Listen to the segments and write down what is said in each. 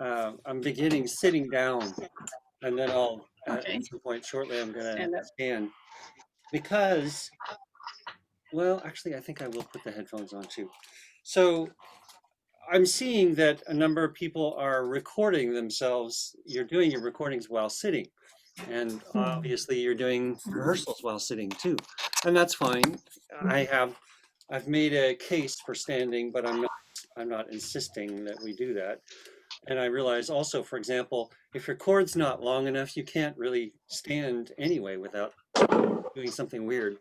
I'm beginning sitting down, and then I'll, Okay. at some point shortly, I'm gonna Stand up. stand because, well, actually, I think I will put the headphones on too. So I'm seeing that a number of people are recording themselves. You're doing your recordings while sitting, and obviously you're doing rehearsals while sitting too, and that's fine. I have, I've made a case for standing, but I'm not insisting that we do that. And I realize also, for example, if your cord's not long enough, you can't really stand anyway without doing something weird.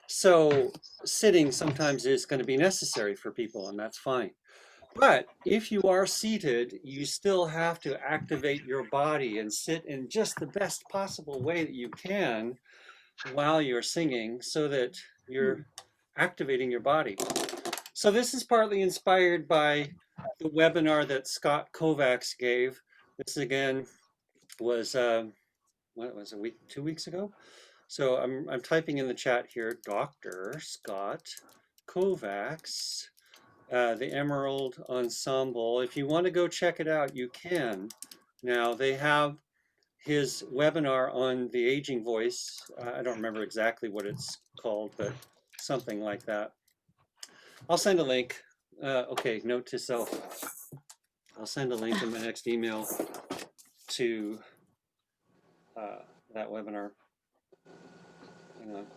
So sitting sometimes is going to be necessary for people, and that's fine. But if you are seated, you still have to activate your body and sit in just the best possible way that you can while you're singing so that you're activating your body. So this is partly inspired by the webinar that Scott Kovacs gave. This again was what was a week, 2 weeks ago. So I'm typing in the chat here, Dr. Scott Kovacs, the Emerald Ensemble. If you want to go check it out, you can. Now they have his webinar on the aging voice. I don't remember exactly what it's called, but something like that. I'll send a link. Okay, note to self. I'll send a link in the next email to that webinar. Hang on.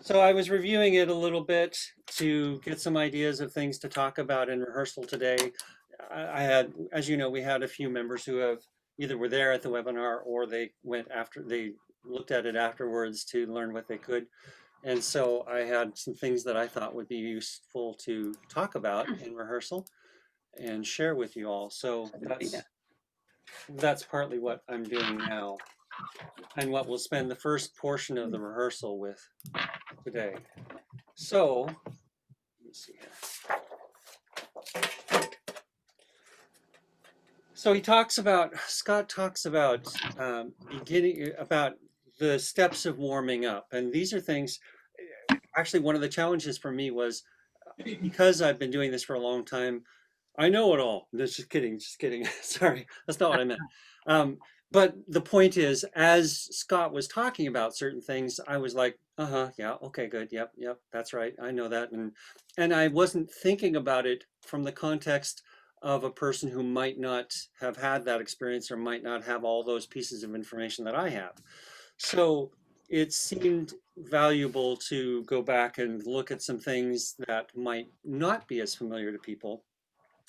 So I was reviewing it a little bit to get some ideas of things to talk about in rehearsal today. I had, as you know, we had a few members who have either were there at the webinar or they went after, they looked at it afterwards to learn what they could. And so I had some things that I thought would be useful to talk about in rehearsal and share with you all. So that's partly what I'm doing now and what we'll spend the first portion of the rehearsal with today. So, let me see here. So he talks about, Scott talks about beginning, about the steps of warming up. And these are things, actually one of the challenges for me was because I've been doing this for a long time, I know it all. Just kidding, just kidding. Sorry, that's not what I meant. But the point is, as Scott was talking about certain things, I was like, uh-huh, yeah, okay, good, yep, yep, that's right, I know that. And I wasn't thinking about it from the context of a person who might not have had that experience or might not have all those pieces of information that I have. So it seemed valuable to go back and look at some things that might not be as familiar to people,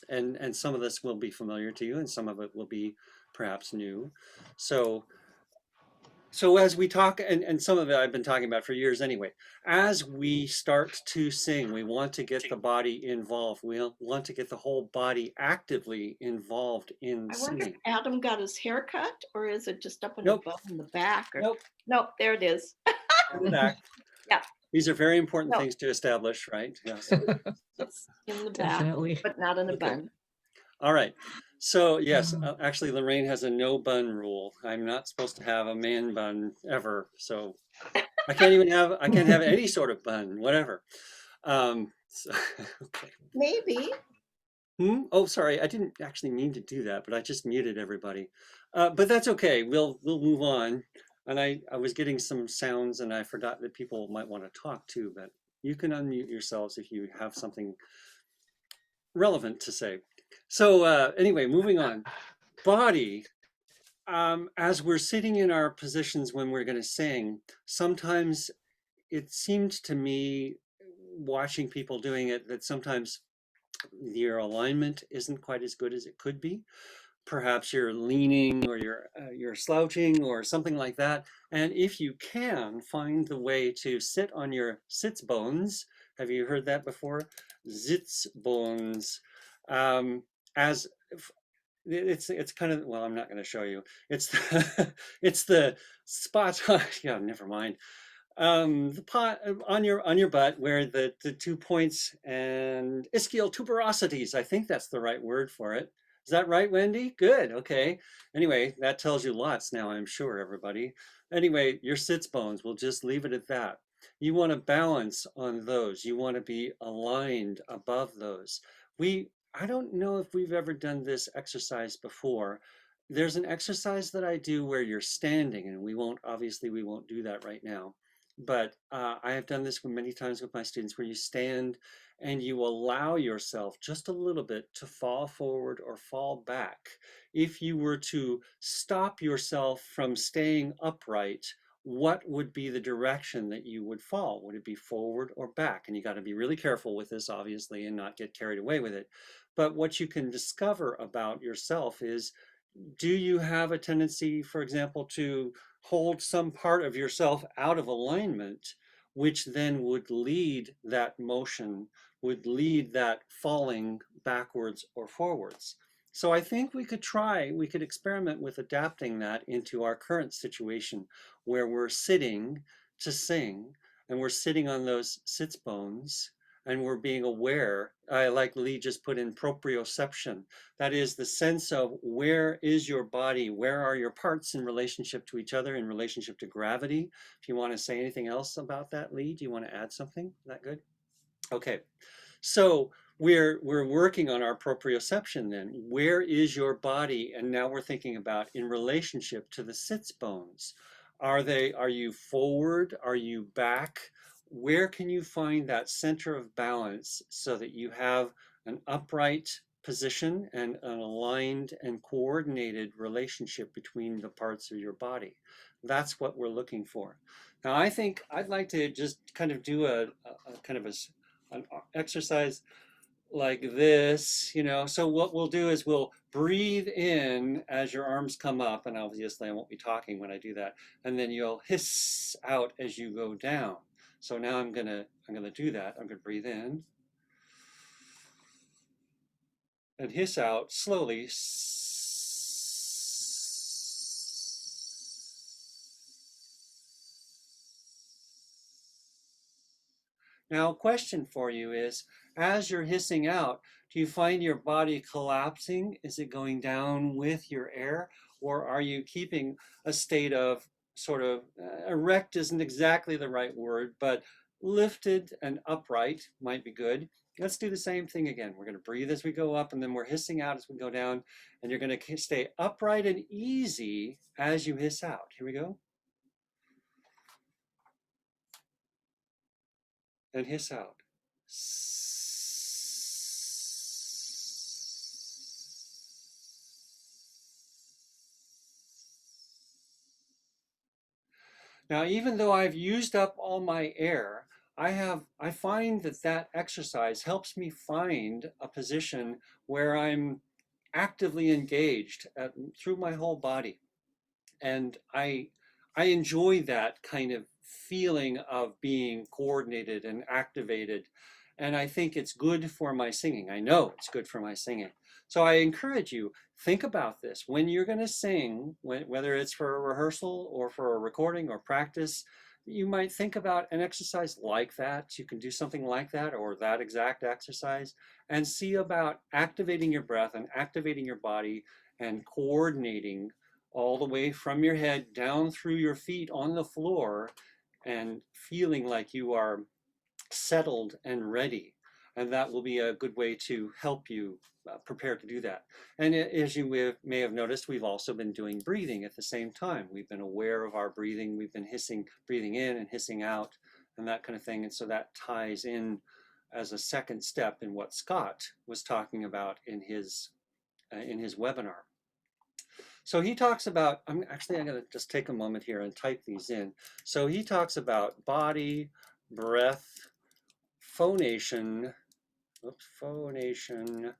and some of this will be familiar to you and some of it will be perhaps new. So as we talk, and some of it I've been talking about for years anyway, as we start to sing, we want to get the body involved. We want to get the whole body actively involved in I wonder if singing. Adam got his hair cut, or is it just up and Nope, above in the back? Or nope, nope, there it is. in the back. Yeah, These are very important no, things to establish, right? Yes. it's in the back, Definitely. but not in a Okay. bun. All right. So yes, actually Lorraine has a no bun rule. I'm not supposed to have a man bun ever. So I can't have any sort of bun, whatever. So, okay. Maybe. Oh, sorry. I didn't actually mean to do that, but I just muted everybody. But that's okay. We'll move on. And I was getting some sounds and I forgot that people might want to talk too, but you can unmute yourselves if you have something relevant to say. So anyway, moving on. Body. As we're sitting in our positions when we're going to sing, sometimes it seemed to me, watching people doing it, that sometimes your alignment isn't quite as good as it could be. Perhaps you're leaning or you're slouching or something like that. And if you can find the way to sit on your sits bones, have you heard that before? Sitz bones. As it's kind of, well, I'm not going to show you. It's the, it's the spot on, yeah, never mind. The pot on your butt where the 2 points and ischial tuberosities. I think that's the right word for it. Is that right, Wendy? Good. Okay. Anyway, that tells you lots now, I'm sure, everybody. Anyway, your sits bones, we'll just leave it at that. You want to balance on those. You want to be aligned above those. We I don't know if we've ever done this exercise before. There's an exercise that I do where you're standing, and obviously, we won't do that right now. But I have done this many times with my students where you stand and you allow yourself just a little bit to fall forward or fall back. If you were to stop yourself from staying upright, what would be the direction that you would fall? Would it be forward or back? And you got to be really careful with this, obviously, and not get carried away with it. But what you can discover about yourself is, do you have a tendency, for example, to hold some part of yourself out of alignment, which then would lead that motion, would lead that falling backwards or forwards? So I think we could experiment with adapting that into our current situation where we're sitting to sing and we're sitting on those sits bones and we're being aware. I like Lee just put in proprioception. That is the sense of where is your body? Where are your parts in relationship to each other, in relationship to gravity? If you want to say anything else about that, Lee, do you want to add something? Is that good? Okay. So we're working on our proprioception then. Where is your body? And now we're thinking about in relationship to the sits bones. Are you forward? Are you back? Where can you find that center of balance so that you have an upright position and an aligned and coordinated relationship between the parts of your body? That's what we're looking for. Now, I think I'd like to just kind of do a kind of an exercise like this, you know. So what we'll do is we'll breathe in as your arms come up, and obviously I won't be talking when I do that, and then you'll hiss out as you go down. So now I'm gonna do that. I'm gonna breathe in and hiss out slowly. Now, a question for you is, as you're hissing out, do you find your body collapsing? Is it going down with your air? Or are you keeping a state of sort of, erect isn't exactly the right word, but lifted and upright might be good. Let's do the same thing again. We're going to breathe as we go up, and then we're hissing out as we go down, and you're going to stay upright and easy as you hiss out. Here we go. And hiss out. Now, even though I've used up all my air, I find that that exercise helps me find a position where I'm actively engaged through my whole body. And I enjoy that kind of feeling of being coordinated and activated. And I think it's good for my singing. I know it's good for my singing. So I encourage you, think about this. When you're going to sing, whether it's for a rehearsal or for a recording or practice, you might think about an exercise like that. You can do something like that or that exact exercise and see about activating your breath and activating your body and coordinating all the way from your head down through your feet on the floor and feeling like you are settled and ready. And that will be a good way to help you prepare to do that. And as you may have noticed, we've also been doing breathing at the same time. We've been aware of our breathing. We've been breathing in and hissing out and that kind of thing. And so that ties in as a second step in what Scott was talking about in his webinar. So he talks about, I'm going to just take a moment here and type these in. So he talks about body, breath, phonation, phonation,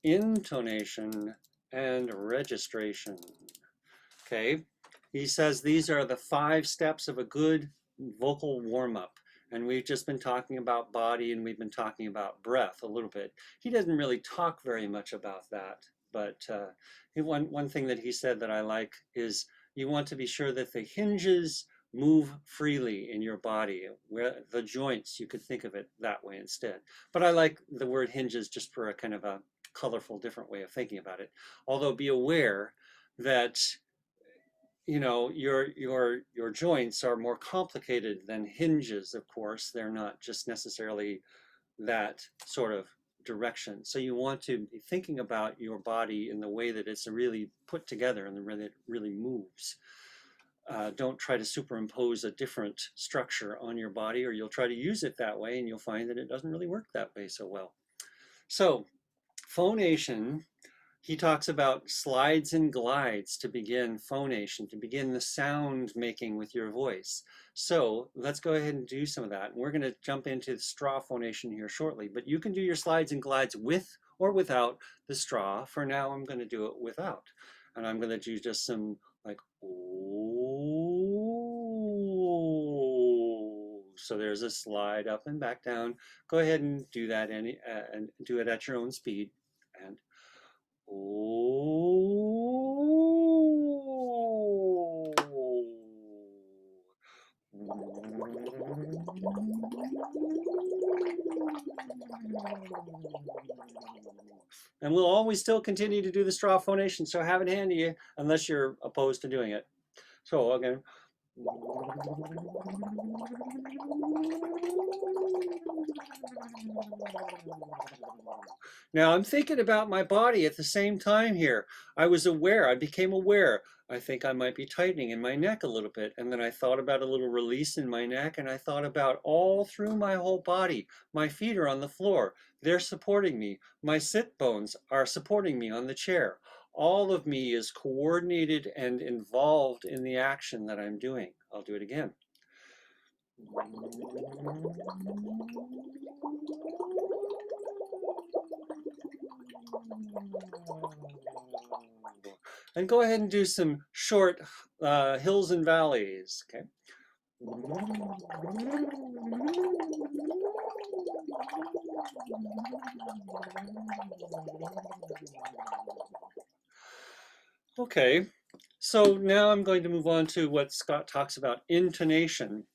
intonation, and registration. Okay. He says these are the 5 steps of a good vocal warm-up. And we've just been talking about body and we've been talking about breath a little bit. He doesn't really talk very much about that. But one thing that he said that I like is you want to be sure that the hinges move freely in your body. Where the joints, you could think of it that way instead. But I like the word hinges just for a kind of a colorful, different way of thinking about it. Although be aware that your joints are more complicated than hinges. Of course, they're not just necessarily that sort of direction. So you want to be thinking about your body in the way that it's really put together and the way that it really moves. Don't try to superimpose a different structure on your body, or you'll try to use it that way and you'll find that it doesn't really work that way so well. So phonation, he talks about slides and glides to begin phonation, to begin the sound making with your voice. So let's go ahead and do some of that. And we're going to jump into the straw phonation here shortly, but you can do your slides and glides with or without the straw. For now, I'm going to do it without. And I'm going to do just some like, oh. So there's a slide up and back down. Go ahead and do that and do it at your own speed. And oh. And we'll always still continue to do the straw phonation, so have it handy unless you're opposed to doing it. So again. Now I'm thinking about my body at the same time here. I became aware. I think I might be tightening in my neck a little bit. And then I thought about a little release in my neck, and I thought about all through my whole body. My feet are on the floor. They're supporting me. My sit bones are supporting me on the chair. All of me is coordinated and involved in the action that I'm doing. I'll do it again. And go ahead and do some short hills and valleys, okay? Okay, so now I'm going to move on to what Scott talks about, intonation.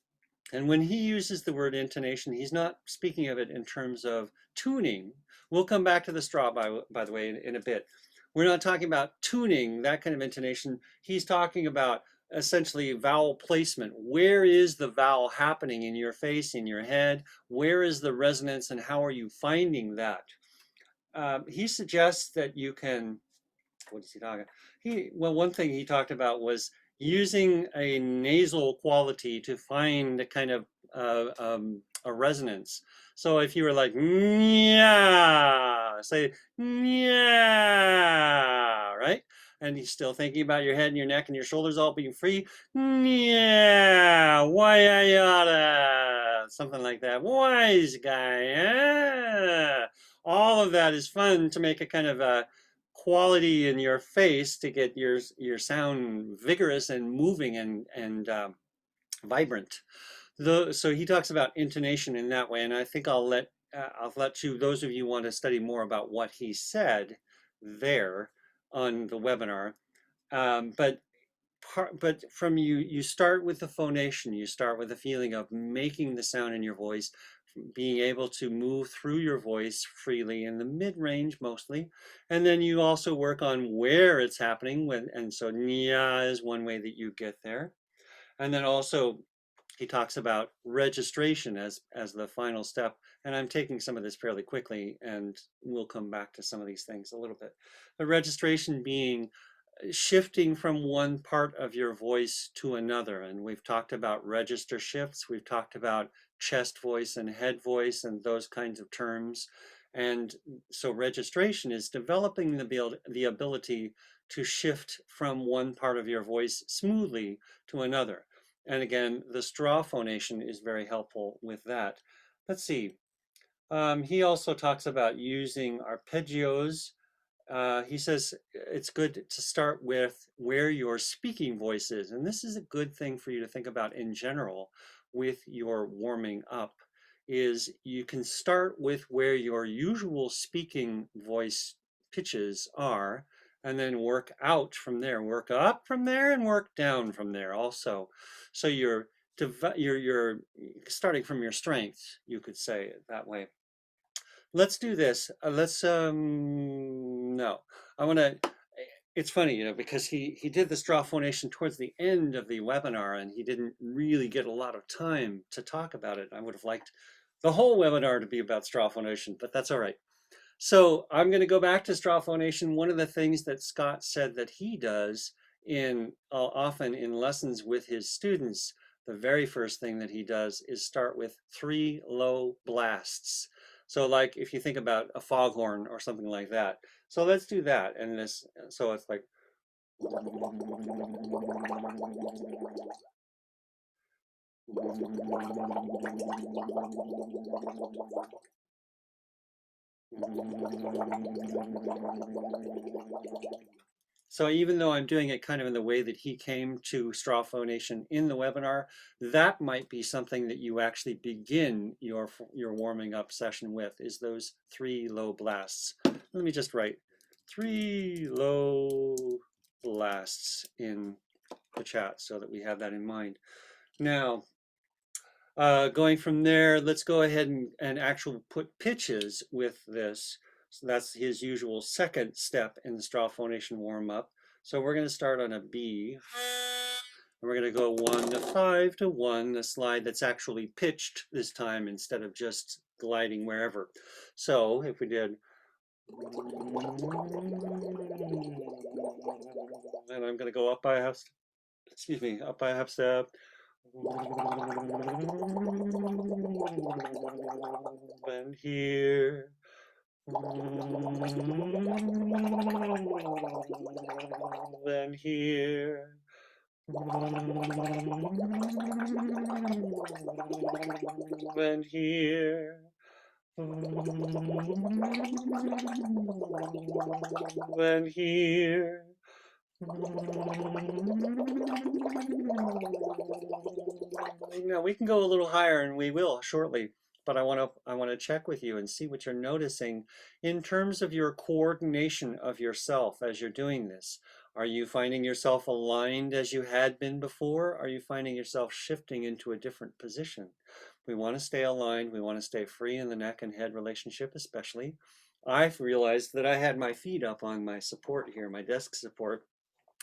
And when he uses the word intonation, he's not speaking of it in terms of tuning. We'll come back to the straw, by the way, in a bit. We're not talking about tuning, that kind of intonation. He's talking about essentially vowel placement. Where is the vowel happening in your face, in your head? Where is the resonance, and how are you finding that? He suggests that you can, what is he talking about? Well, one thing he talked about was using a nasal quality to find a kind of a resonance. So if you were like, yeah, say, yeah, right? And you're still thinking about your head and your neck and your shoulders all being free. Yeah, why yada, something like that. Wise guy, yeah. All of that is fun to make a kind of a quality in your face to get your sound vigorous and moving and vibrant. So he talks about intonation in that way, and I think I'll let you, those of you who want to study more about what he said there on the webinar. But from you start with the phonation, you start with the feeling of making the sound in your voice, being able to move through your voice freely in the mid-range mostly. And then you also work on where it's happening, and so nya is one way that you get there. And then also he talks about registration as the final step. And I'm taking some of this fairly quickly, and we'll come back to some of these things a little bit. The registration being shifting from one part of your voice to another. And we've talked about register shifts. We've talked about chest voice and head voice and those kinds of terms. And so registration is developing the ability to shift from one part of your voice smoothly to another. And again, the straw phonation is very helpful with that. Let's see. He also talks about using arpeggios. He says it's good to start with where your speaking voice is. And this is a good thing for you to think about in general with your warming up, is you can start with where your usual speaking voice pitches are, and then work out from there, work up from there, and work down from there also. So you're starting from your strengths, you could say it that way. Let's do this. No, I want to, it's funny, because he did the straw phonation towards the end of the webinar, and he didn't really get a lot of time to talk about it. I would have liked the whole webinar to be about straw phonation, but that's all right. So I'm going to go back to straw phonation. One of the things that Scott said that he does in often in lessons with his students, the very first thing that he does is start with 3 low blasts. So like if you think about a foghorn or something like that. So let's do that. And this, so it's like. So even though I'm doing it kind of in the way that he came to straw phonation in the webinar, that might be something that you actually begin your warming up session with, is those 3 low blasts. Let me just write 3 low blasts in the chat so that we have that in mind. Now, going from there, let's go ahead and actually put pitches with this. So that's his usual second step in the straw phonation warm up. So we're going to start on a B. And we're going to go 1 to 5 to 1, a slide that's actually pitched this time instead of just gliding wherever. So if we did, and I'm going to go up by a half, excuse me, up by a half step. And here. Then here. Then here. Then here. Now we can go a little higher, and we will shortly, but I want to check with you and see what you're noticing in terms of your coordination of yourself as you're doing this. Are you finding yourself aligned as you had been before? Are you finding yourself shifting into a different position? We want to stay aligned. We want to stay free in the neck and head relationship, especially. I've realized that I had my feet up on my support here, my desk support,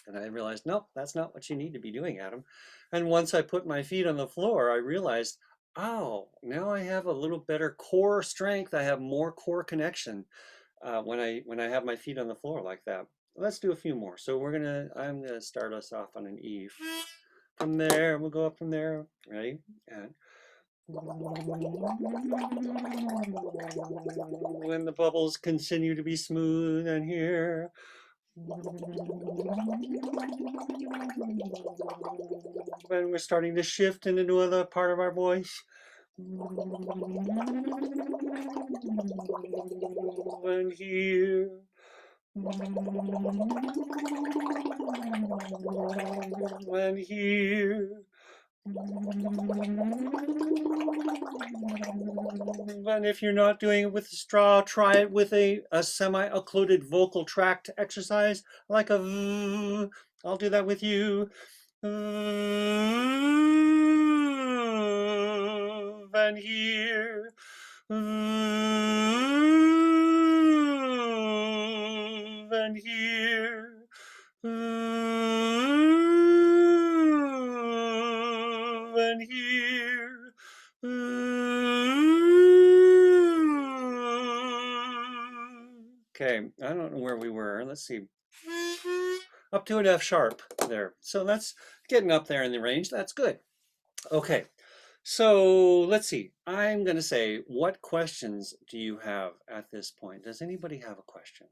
and I realized, nope, that's not what you need to be doing, Adam. And once I put my feet on the floor, I realized, oh, now I have a little better core strength. I have more core connection when I have my feet on the floor like that. Let's do a few more. So I'm gonna start us off on an E. From there, we'll go up from there. Ready? And when the bubbles continue to be smooth and here. When we're starting to shift into another part of our voice. And here. And here. And if you're not doing it with the straw, try it with a semi-occluded vocal tract exercise, like a V. I'll do that with you. And here. And here. And here. Okay, I don't know where we were. Let's see. Up to an F sharp there. So that's getting up there in the range. That's good. Okay, so let's see. I'm going to say, what questions do you have at this point? Does anybody have a question?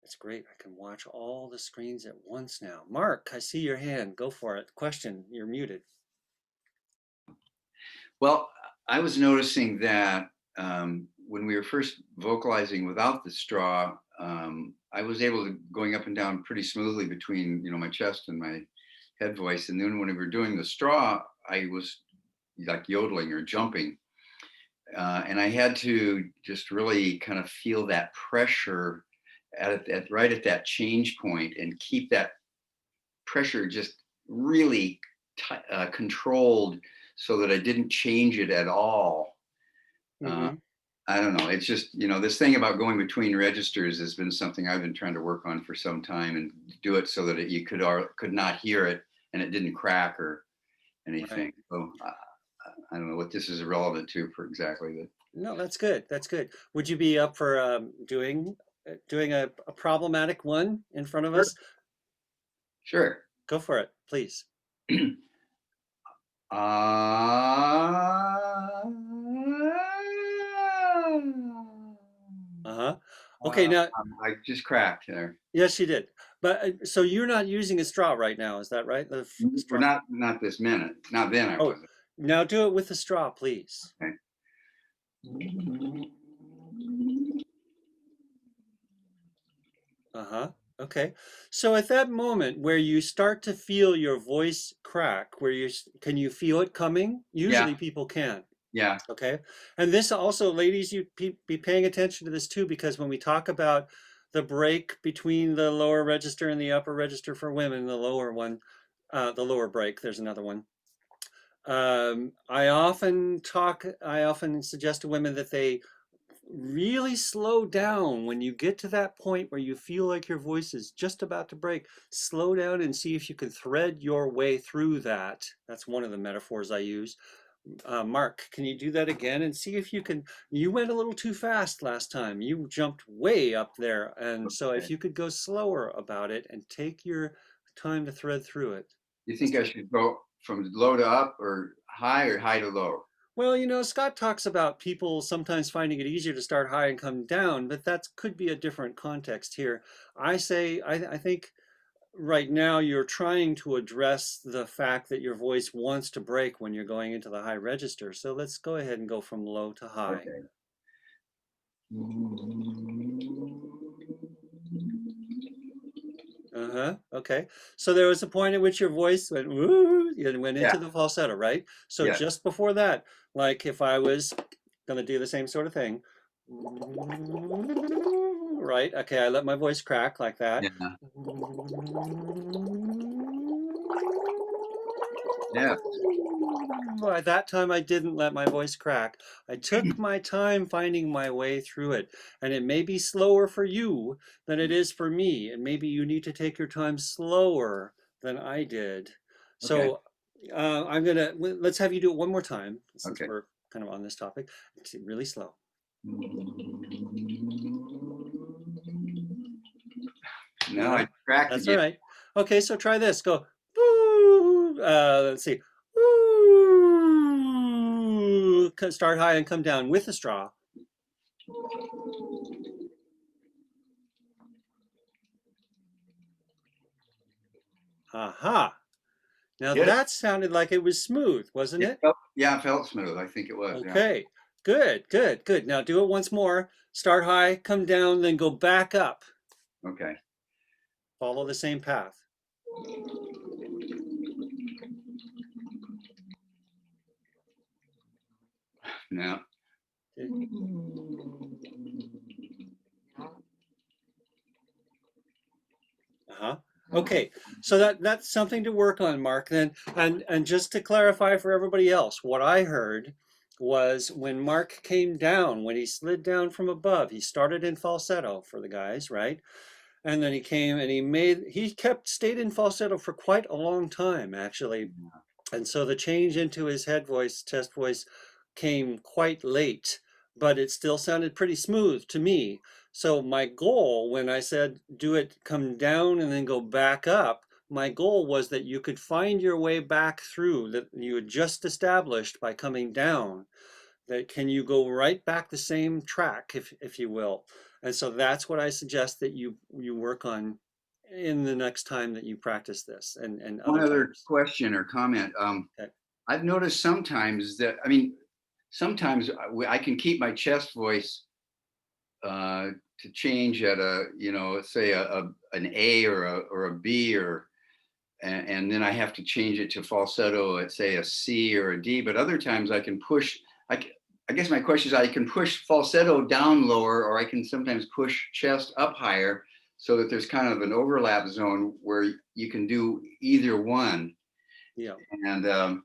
It's great. I can watch all the screens at once now. Mark, I see your hand. Go for it. Question, you're muted. Well, I was noticing that when we were first vocalizing without the straw, I was able to going up and down pretty smoothly between, my chest and my head voice. And then when we were doing the straw, I was like yodeling or jumping. And I had to just really kind of feel that pressure right at that change point and keep that pressure just really controlled so that I didn't change it at all. I don't know. It's just, this thing about going between registers has been something I've been trying to work on for some time and do it so that you could not hear it and it didn't crack or anything. Right. So I don't know what this is relevant to for exactly. No, that's good. That's good. Would you be up for doing a problematic one in front of Sure. us? Sure. Go for it, please. Ah. Uh-huh. Okay, now, I just cracked there. yes, you did. But so you're not using a straw right now, is that right? Well, Straw. not this minute. Not then I Oh, wasn't. now do it with the straw, please. Okay. Uh-huh. Okay. So at that moment where you start to feel your voice crack, can you feel it coming? Yeah. Usually people can. Yeah. Okay. And this also, ladies, you be paying attention to this too, because when we talk about the break between the lower register and the upper register for women, the lower one, the lower break, there's another one. I often suggest to women that they really slow down when you get to that point where you feel like your voice is just about to break. Slow down and see if you can thread your way through that. That's one of the metaphors I use. Mark, can you do that again and see if you can? You went a little too fast last time. You jumped way up there. And so if Okay. you could go slower about it and take your time to thread through it. You think I should go from low to up or high to low? Well, Scott talks about people sometimes finding it easier to start high and come down, but that could be a different context here. I think right now you're trying to address the fact that your voice wants to break when you're going into the high register. So let's go ahead and go from low to high. Okay. Uh-huh. Okay. So there was a point at which your voice went woo and went Yeah. into the falsetto, right? So Yeah. just before that, like if I was gonna do the same sort of thing, right? Okay, I let my voice crack like that. Yeah. Yeah. By that time, I didn't let my voice crack. I took my time finding my way through it. And it may be slower for you than it is for me. And maybe you need to take your time slower than I did. Okay. So let's have you do it one more time since Okay. we're kind of on this topic. It's really slow. No, I cracked That's all again. right. Okay, so try this. Go. Woo. Let's see. Woo. Start high and come down with the straw. Aha. Now Yes. that sounded like it was smooth, wasn't it? Yeah, it felt smooth. I think it was. Yeah. Okay. Good, good, good. Now do it once more. Start high, come down, then go back up. Okay. Follow the same path. Now. Uh-huh. Okay, so that's something to work on, Mark. Then, and just to clarify for everybody else, what I heard was when Mark came down, when he slid down from above, he started in falsetto for the guys, right? And then he came and stayed in falsetto for quite a long time, actually. And so the change into his head voice, chest voice, came quite late, but it still sounded pretty smooth to me. So my goal when I said do it, come down and then go back up, my goal was that you could find your way back through that you had just established by coming down. That can you go right back the same track, if you will. And so that's what I suggest that you work on in the next time that you practice this and One other other times. question or comment. Okay. I've noticed sometimes that, I mean, sometimes I can keep my chest voice to change at a, let's say an A or a B and then I have to change it to falsetto at say a C or a D. But other times I can push. I guess my question is I can push falsetto down lower, or I can sometimes push chest up higher, so that there's kind of an overlap zone where you can do either one. Yeah. And I'm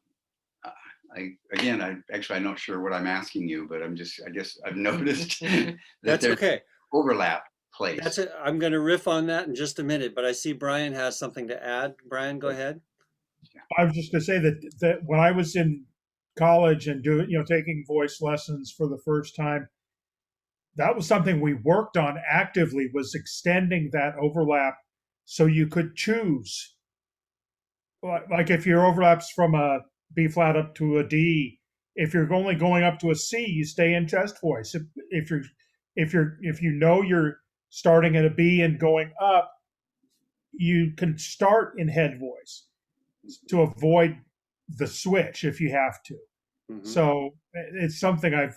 not sure what I'm asking you, but I guess I've noticed that That's there's okay. overlap place. That's it. I'm going to riff on that in just a minute, but I see Brian has something to add. Brian, go ahead. I was just going to say that when I was in college and taking voice lessons for the first time, that was something we worked on actively, was extending that overlap so you could choose. Like if your overlaps from a B flat up to a D, if you're only going up to a C, you stay in chest voice. If you know you're starting at a B and going up, you can start in head voice to avoid the switch if you have to. Mm-hmm. So it's something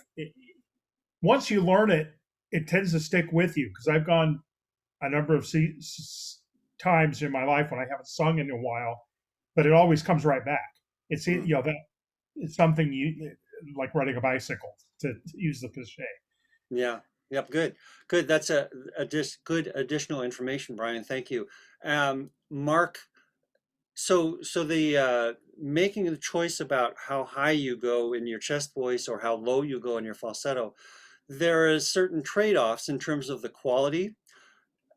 once you learn it, it tends to stick with you, because I've gone a number of times in my life when I haven't sung in a while, but it always comes right back. It's that it's something you like riding a bicycle, to use the cliche. Yeah. Yep. Good. Good. That's good additional information, Brian. Thank you. Mark, so the making the choice about how high you go in your chest voice or how low you go in your falsetto, there is certain trade-offs in terms of the quality.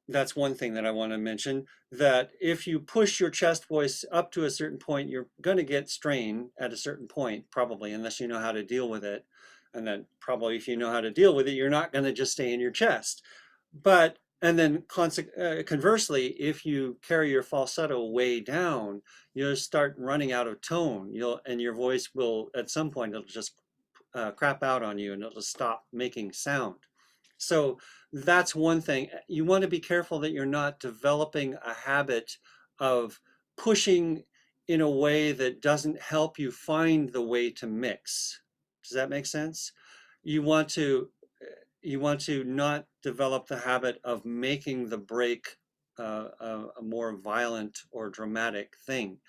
That's one thing that I want to mention, that if you push your chest voice up to a certain point, you're going to get strain at a certain point, probably, unless you know how to deal with it. And then probably if you know how to deal with it, you're not going to just stay in your chest. But, and then conversely, if you carry your falsetto way down, you'll start running out of tone. And your voice will, at some point, it'll just crap out on you and it'll just stop making sound. So that's one thing. You want to be careful that you're not developing a habit of pushing in a way that doesn't help you find the way to mix. Does that make sense? You want to not develop the habit of making the break a more violent or dramatic thing,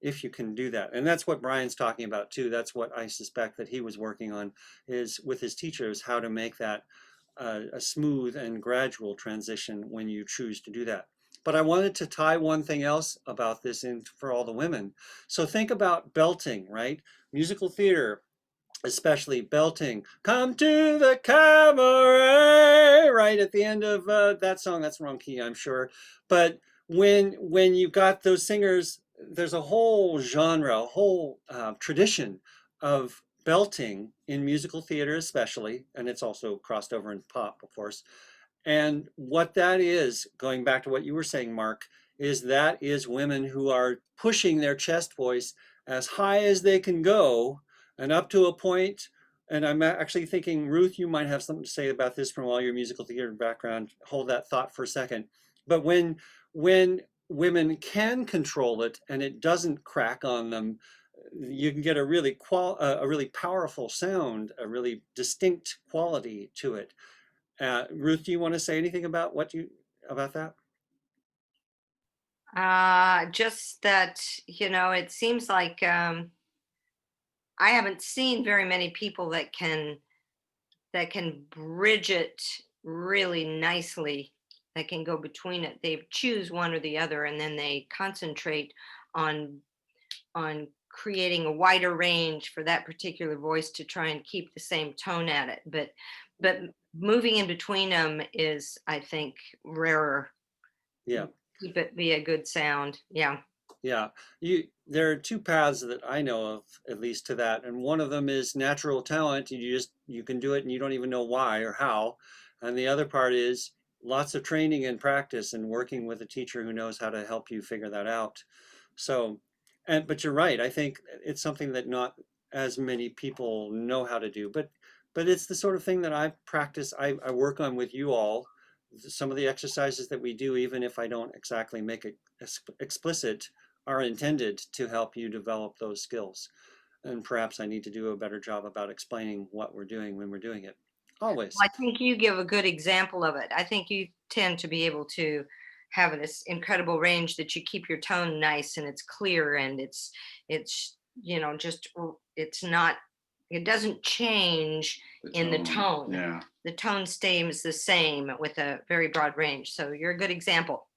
if you can do that. And that's what Brian's talking about too. That's what I suspect that he was working on, is with his teachers, how to make that a smooth and gradual transition when you choose to do that. But I wanted to tie one thing else about this in for all the women. So think about belting, right? Musical theater, especially belting, come to the cabaret, right at the end of that song. That's wrong key, I'm sure. But when you've got those singers, there's a whole genre, a whole tradition of belting in musical theater especially, and it's also crossed over in pop, of course. And what that is, going back to what you were saying, Mark, is that is women who are pushing their chest voice as high as they can go and up to a point. And I'm actually thinking, Ruth, you might have something to say about this from all your musical theater background. Hold that thought for a second. But when women can control it and it doesn't crack on them, you can get a really powerful sound, a really distinct quality to it. Ruth, do you want to say anything about about that? Just that, it seems like I haven't seen very many people that can bridge it really nicely, that can go between it. They choose one or the other, and then they concentrate on creating a wider range for that particular voice to try and keep the same tone at it. But moving in between them is, I think, rarer. Yeah. Keep it be a good sound. Yeah. Yeah, there are two paths that I know of, at least to that, and one of them is natural talent. You can do it and you don't even know why or how, and the other part is lots of training and practice and working with a teacher who knows how to help you figure that out. So, but you're right. I think it's something that not as many people know how to do, but it's the sort of thing that I practice. I work on with you all. Some of the exercises that we do, even if I don't exactly make it explicit, are intended to help you develop those skills. And perhaps I need to do a better job about explaining what we're doing when we're doing it. Always. Well, I think you give a good example of it. I think you tend to be able to have this incredible range that you keep your tone nice and it's clear and it's just it's not it doesn't change in the tone. Yeah. The tone stays the same with a very broad range. So you're a good example.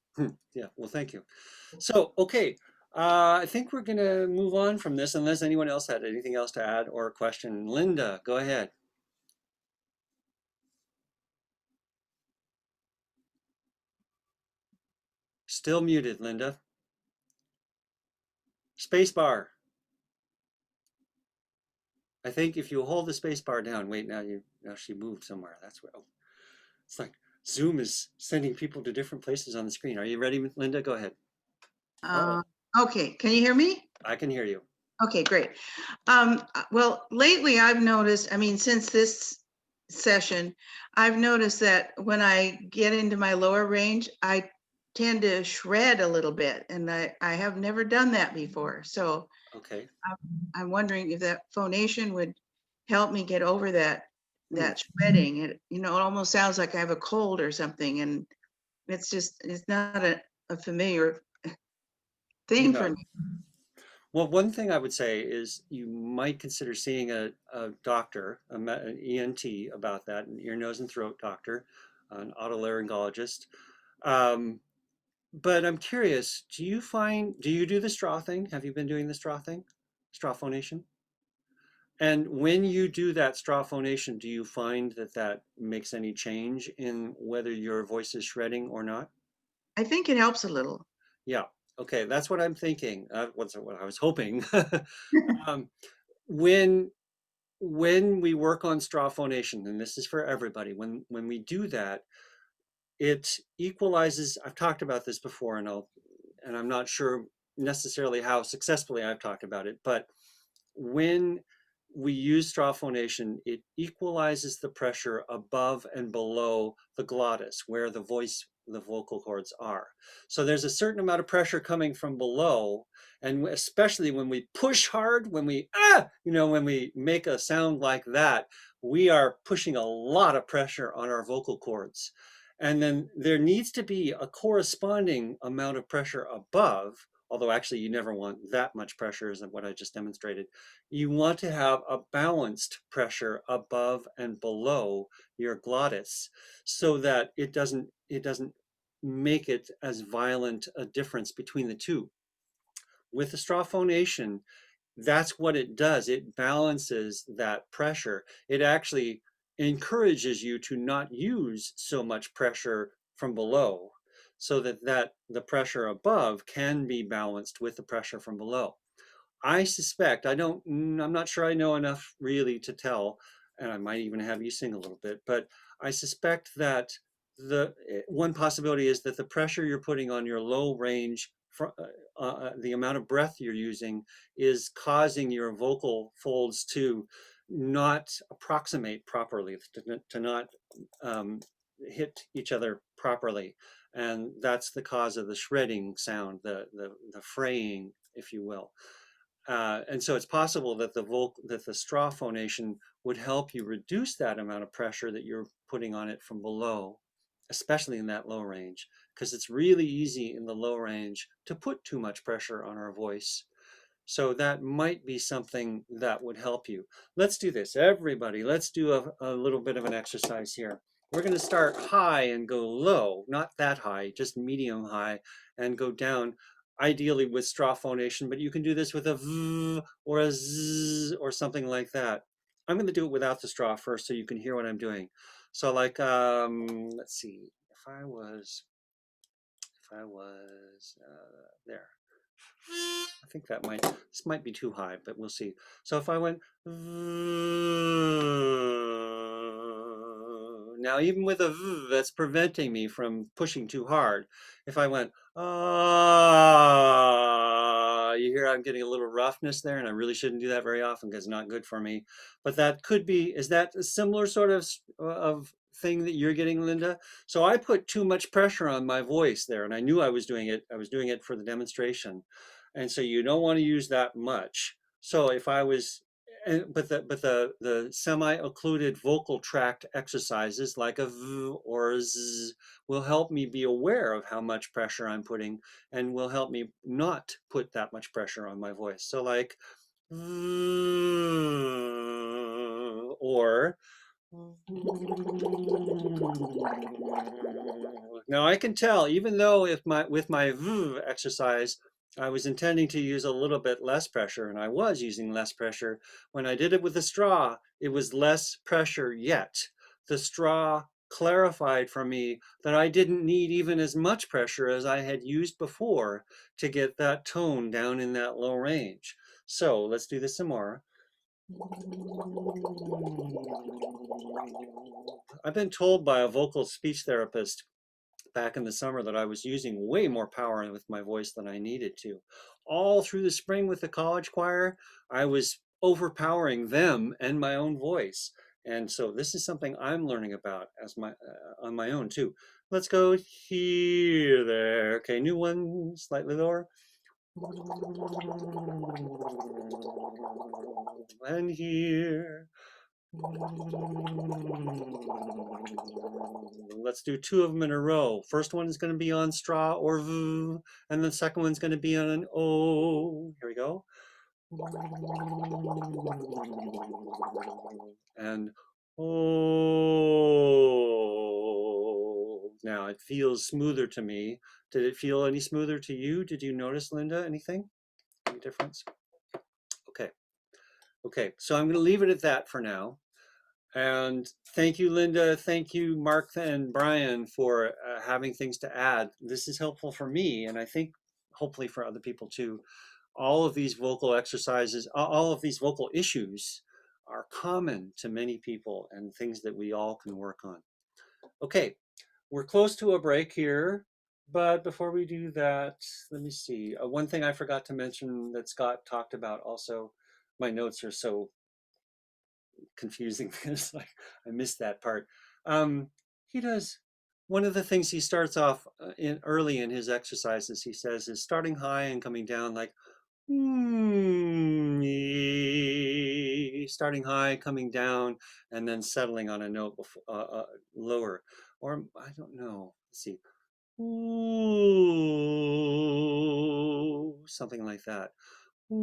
Yeah, well, thank you. So, okay, I think we're going to move on from this unless anyone else had anything else to add or a question. Linda, go ahead. Still muted, Linda. Space bar. I think if you hold the space bar down, wait, now she moved somewhere. That's where, oh, it's like Zoom is sending people to different places on the screen. Are you ready, Linda? Go ahead. Uh, Oh, okay, can you hear me? I can hear you. Okay, great. Well, lately I've noticed, I mean, since this session, I've noticed that when I get into my lower range, I tend to shred a little bit, and I have never done that before. So Okay. I'm wondering if that phonation would help me get over that Hmm. shredding. It almost sounds like I have a cold or something, and it's not a familiar thing for Yeah. me. Well, one thing I would say is you might consider seeing a doctor, an ENT about that, an ear, nose, and throat doctor, an otolaryngologist. Um, but I'm curious, do you do the straw thing? Have you been doing the straw thing? Straw phonation? And when you do that straw phonation, do you find that that makes any change in whether your voice is shredding or not? I think it helps a little. Yeah. Okay, that's what I'm thinking. What's what I was hoping. um, when we work on straw phonation, and this is for everybody, when we do that, it equalizes. I've talked about this before, and I'm not sure necessarily how successfully I've talked about it, but when we use straw phonation, it equalizes the pressure above and below the glottis, where the vocal cords are. So there's a certain amount of pressure coming from below, and especially when we push hard, when when we make a sound like that, we are pushing a lot of pressure on our vocal cords. And then there needs to be a corresponding amount of pressure above, although actually you never want that much pressure, is what I just demonstrated. You want to have a balanced pressure above and below your glottis so that it doesn't make it as violent a difference between the two. With the straw phonation, that's what it does. It balances that pressure. It actually encourages you to not use so much pressure from below so that the pressure above can be balanced with the pressure from below. I suspect, I'm not sure I know enough really to tell, and I might even have you sing a little bit, but I suspect that one possibility is that the pressure you're putting on your low range, the amount of breath you're using is causing your vocal folds to not approximate properly, to not um, hit each other properly. And that's the cause of the shredding sound, the fraying, if you will. And so it's possible that the straw phonation would help you reduce that amount of pressure that you're putting on it from below, especially in that low range, because it's really easy in the low range to put too much pressure on our voice. So that might be something that would help you. Let's do this, everybody. Let's do a little bit of an exercise here. We're going to start high and go low, not that high, just medium high, and go down, ideally with straw phonation, but you can do this with a v or a z or something like that. I'm going to do it without the straw first so you can hear what I'm doing. So like, let's see, if I was there. I think this might be too high, but we'll see. So if I went, now even with a v, that's preventing me from pushing too hard. If I went, you hear I'm getting a little roughness there, and I really shouldn't do that very often because it's not good for me. But that could be, is that a similar sort of thing that you're getting, Linda? So I put too much pressure on my voice there, and I knew I was doing it. I was doing it for the demonstration. And so you don't want to use that much. So if I was, but the semi-occluded vocal tract exercises like a v or a z will help me be aware of how much pressure I'm putting and will help me not put that much pressure on my voice. So like, or now I can tell, even though if with my v exercise, I was intending to use a little bit less pressure, and I was using less pressure. When I did it with the straw, it was less pressure yet. The straw clarified for me that I didn't need even as much pressure as I had used before to get that tone down in that low range. So let's do this some more. I've been told by a vocal speech therapist back in the summer that I was using way more power with my voice than I needed to. All through the spring with the college choir, I was overpowering them and my own voice. And so this is something I'm learning about as my on my own too. Let's go here, there. Okay, new one, slightly lower. And here. Let's do two of them in a row. First one is going to be on straw or v, and the second one's going to be on an o. Here we go. And oh. Now it feels smoother to me. Did it feel any smoother to you? Did you notice, Linda, anything? Any difference? Okay. Okay, so I'm going to leave it at that for now. And thank you, Linda. Thank you, Mark and Brian, for having things to add. This is helpful for me, and I think hopefully for other people too. All of these vocal exercises, all of these vocal issues are common to many people and things that we all can work on. Okay, we're close to a break here, but before we do that, let me see. One thing I forgot to mention that Scott talked about also, my notes are so confusing. It's like I missed that part. He does one of the things he starts off in early in his exercises. He says is starting high and coming down like starting high, coming down, and then settling on a note before, lower. Or I don't know. Let's see. Ooh, something like that. Ooh.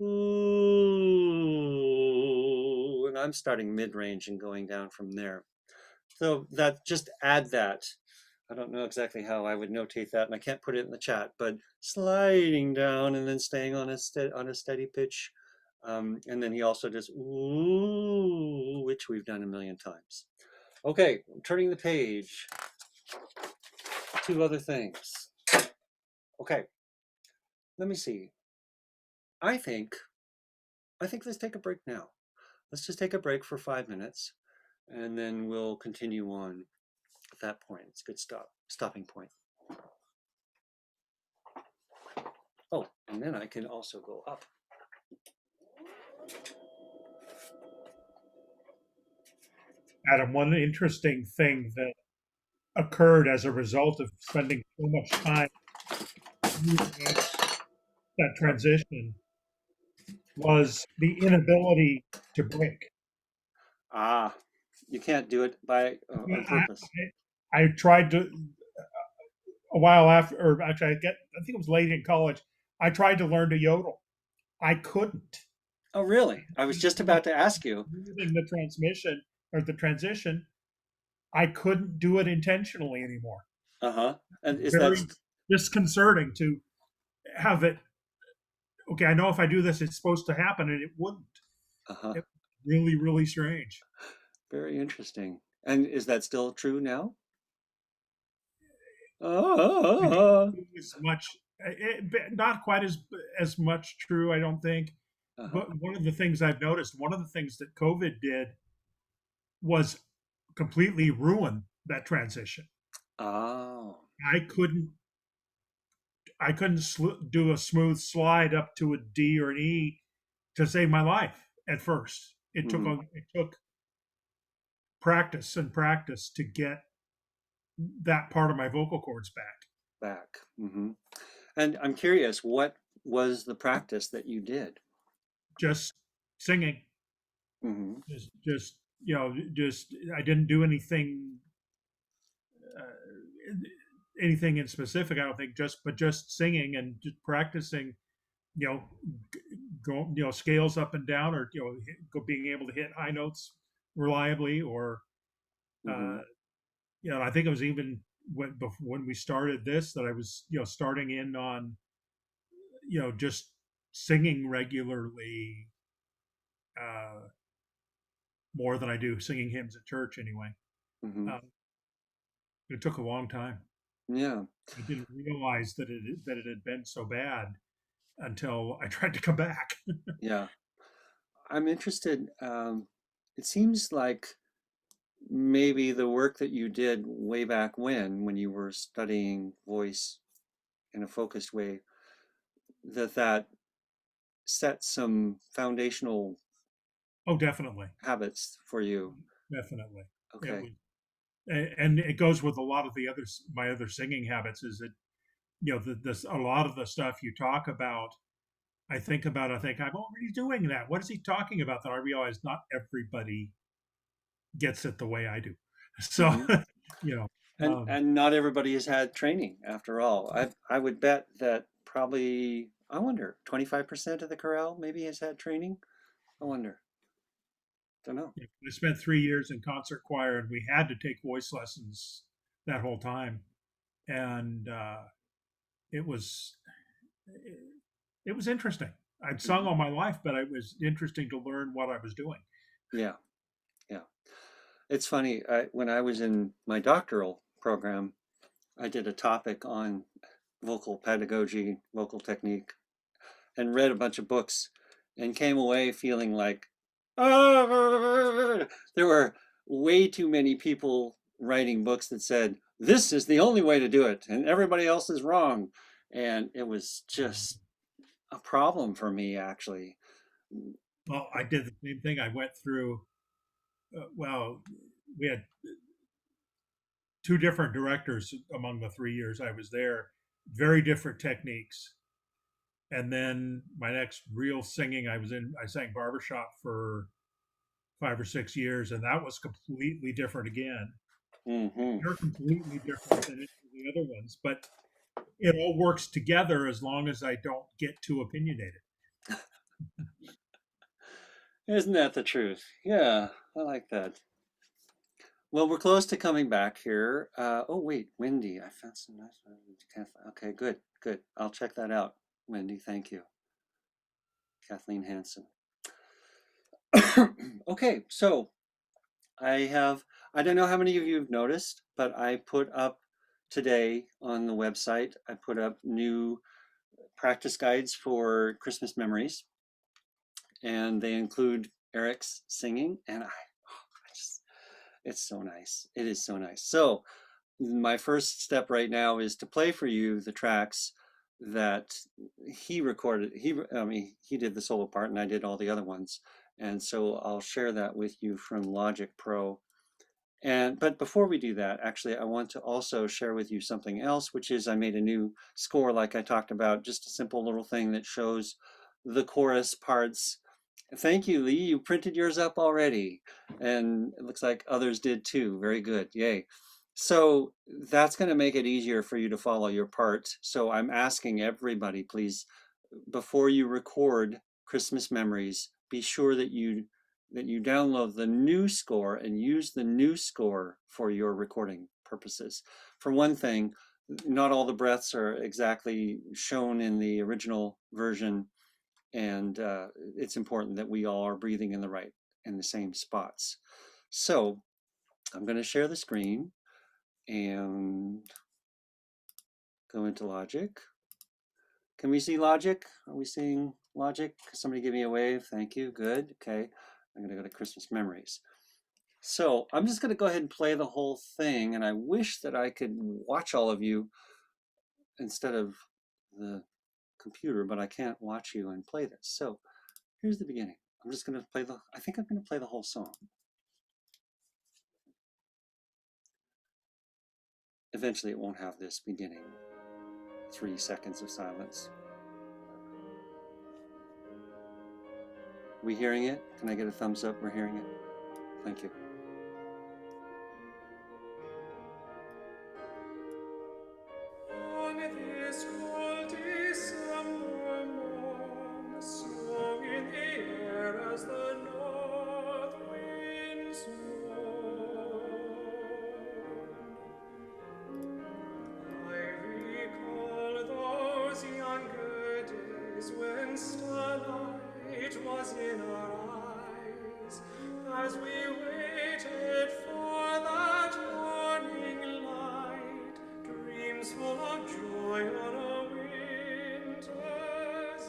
Ooh, and I'm starting mid-range and going down from there. So that just add that. I don't know exactly how I would notate that, and I can't put it in the chat, but sliding down and then staying on a steady pitch. And then he also does ooh, which we've done a million times. Okay, I'm turning the page. Two other things. Okay, let me see. I think let's take a break now. Let's just take a break for 5 minutes, and then we'll continue on at that point. It's a good stopping point. Oh, and then I can also go up. Adam, one interesting thing that occurred as a result of spending so much time doing that transition was the inability to break. Ah, you can't do it by on purpose. I tried to a while after, or actually, I think it was late in college. I tried to learn to yodel. I couldn't. Oh, really? I was just about to ask you. Using the transmission or the transition, I couldn't do it intentionally anymore. Uh-huh. And is that Very disconcerting to have it. Okay, I know if I do this, it's supposed to happen, and it wouldn't. uh-huh. It, really, really strange. Very interesting. And is that still true now? Uh-huh. As much, not quite as much true, I don't think. Uh-huh. But one of the things I've noticed, one of the things that COVID did was completely ruin that transition. Oh. I couldn't do a smooth slide up to a D or an E to save my life at first. It took practice and practice to get that part of my vocal cords back. Mm-hmm. And I'm curious, what was the practice that you did? Just singing. Mm-hmm. Just I didn't do anything anything in specific. I don't think just singing and just practicing. Go scales up and down, or being able to hit high notes reliably, or Mm-hmm. I think it was even when we started this that I was starting in on just singing regularly, more than I do singing hymns at church anyway. Mm-hmm. It took a long time. Yeah. I didn't realize that it had been so bad until I tried to come back. Yeah. I'm interested. It seems like maybe the work that you did way back when you were studying voice in a focused way, that set some foundational Oh, definitely, habits for you. definitely. It Okay. was, and it goes with a lot of the my other singing habits. Is that this a lot of the stuff you talk about. I think about. I think I'm already doing that. What is he talking about? That I realize not everybody gets it the way I do. So, Hmm. you know, um, And not everybody has had training after all. I would bet that probably, I wonder, 25% of the chorale maybe has had training. I wonder. Don't know. I spent 3 years in concert choir, and we had to take voice lessons that whole time, and it was it was interesting. I'd sung Hmm. all my life, but it was interesting to learn what I was doing. Yeah, yeah. It's funny. When I was in my doctoral program, I did a topic on vocal pedagogy, vocal technique, and read a bunch of books and came away feeling like, oh, there were way too many people writing books that said, this is the only way to do it, and everybody else is wrong. And it was just a problem for me, actually. Well, I did the same thing. I went through. Well, we had two different directors among the 3 years I was there, very different techniques. And then my next real singing, I sang barbershop for 5 or 6 years, and that was completely different again. Hmm. They're completely different than any of the other ones, but it all works together as long as I don't get too opinionated. Isn't that the truth? Yeah, I like that. Well, we're close to coming back here. Oh, wait, Wendy, I found some nice. Okay, good, good. I'll check that out, Wendy. Thank you, Kathleen Hanson. Okay, so I don't know how many of you have noticed, but I put up today on the website, I put up new practice guides for Christmas memories, and they include Eric's singing, and I just, it's so nice. It is so nice. So my first step right now is to play for you the tracks that he recorded. He did the solo part and I did all the other ones. And so I'll share that with you from Logic Pro. But before we do that, actually, I want to also share with you something else, which is I made a new score, like I talked about, just a simple little thing that shows the chorus parts. Thank you, Lee. You printed yours up already, and it looks like others did too. Very good. Yay. So that's going to make it easier for you to follow your part. So I'm asking everybody, please, before you record Christmas memories, be sure that you download the new score and use the new score for your recording purposes. For one thing, not all the breaths are exactly shown in the original version, and it's important that we all are breathing in the same spots. So I'm going to share the screen and go into Logic. Can we see Logic? Are we seeing Logic? Somebody give me a wave. Thank you. Good. Okay. I'm going to go to Christmas Memories. So I'm just going to go ahead and play the whole thing. And I wish that I could watch all of you instead of the computer, but I can't watch you and play this. So here's the beginning. I'm just going to I think I'm going to play the whole song. Eventually it won't have this beginning 3 seconds of silence. We hearing it? Can I get a thumbs up? We're hearing it. Thank you. On this cold December morn, snow in the air as the north winds moan. I recall those younger days when starlight was in our eyes, as we waited for that morning light, dreams full of joy on a winter's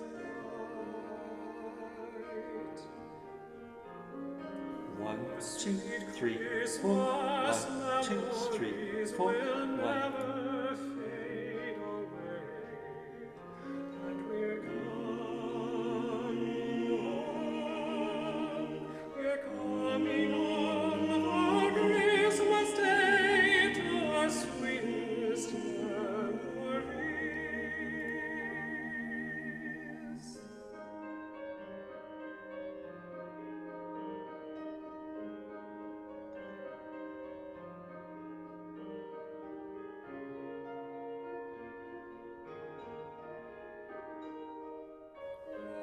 1, 2, 3, 4. 1, 2, 3, 4. 1. Never fade away, and we're coming home for Christmas Day to our sweetest memories.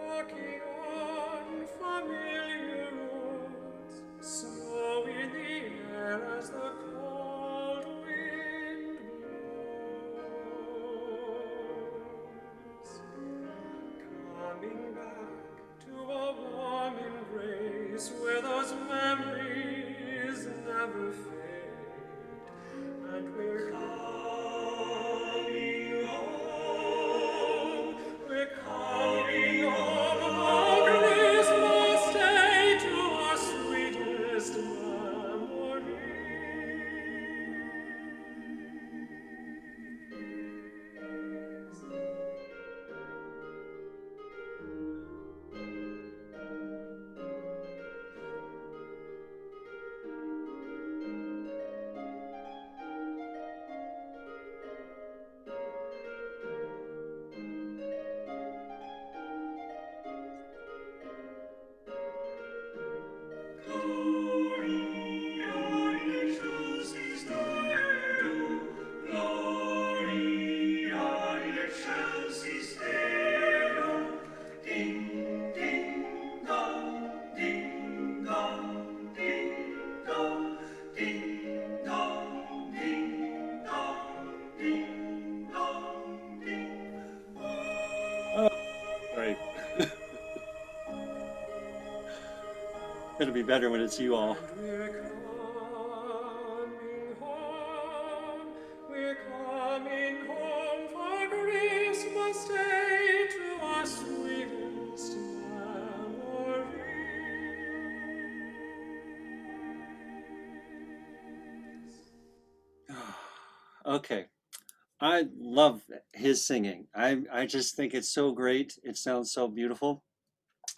Walking on familiar roads, snow in the air as the cold wind blows. Coming back to a warm embrace where those memories never fade, and we're coming home. We're coming home on Christmas Day to our sweetest memories. Gloria in excelsis Deo, Gloria in excelsis Deo. Ding, ding, dong, ding, dong, ding, dong, ding, dong, ding, dong, ding, dong, ding. Right. It'll be better when it's you all. We're coming home for Christmas Day to our sweetest memories. Okay. I love his singing. I just think it's so great. It sounds so beautiful.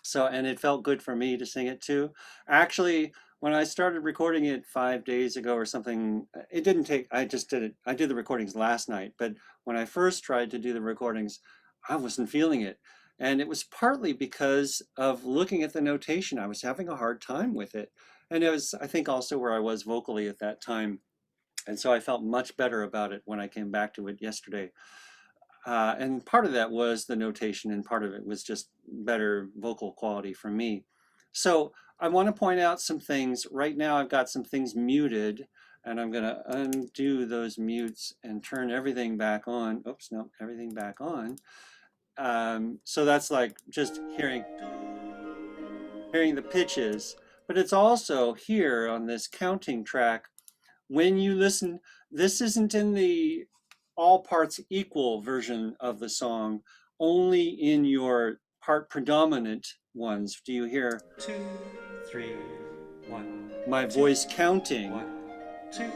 So, and it felt good for me to sing it too. Actually, when I started recording it 5 days ago or something, it didn't take, I just did it. I did the recordings last night, but when I first tried to do the recordings, I wasn't feeling it. And it was partly because of looking at the notation. I was having a hard time with it. And it was, I think, also where I was vocally at that time. And so I felt much better about it when I came back to it yesterday. And part of that was the notation, and part of it was just better vocal quality for me. So I want to point out some things. Right now I've got some things muted, and I'm going to undo those mutes and turn everything back on. Oops, no, everything back on. So that's like just hearing the pitches, but it's also here on this counting track. When you listen, this isn't in the all parts equal version of the song, only in your part predominant ones do you hear 2, 3, 1. My voice counting 1, 2.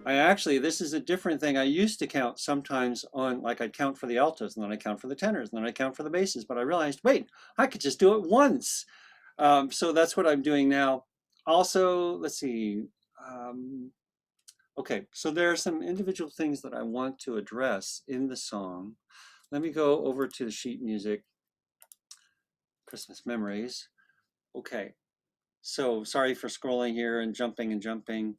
I actually, this is a different thing. I used to count sometimes on, like I'd count for the altos, and then I count for the tenors, and then I count for the basses, but I realized, wait, I could just do it once. So that's what I'm doing now. Also, let's see. Okay, so there are some individual things that I want to address in the song. Let me go over to the sheet music, Christmas Memories. Okay, so sorry for scrolling here and jumping.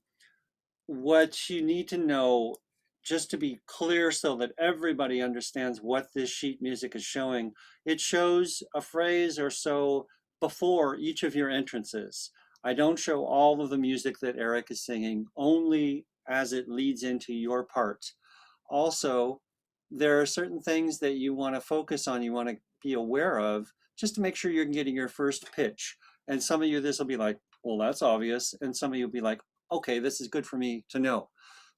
What you need to know, just to be clear so that everybody understands what this sheet music is showing, it shows a phrase or so before each of your entrances. I don't show all of the music that Eric is singing, only as it leads into your part. Also, there are certain things that you want to focus on, you want to be aware of, just to make sure you're getting your first pitch. And some of you, this will be like, well, that's obvious. And some of you will be like, okay, this is good for me to know.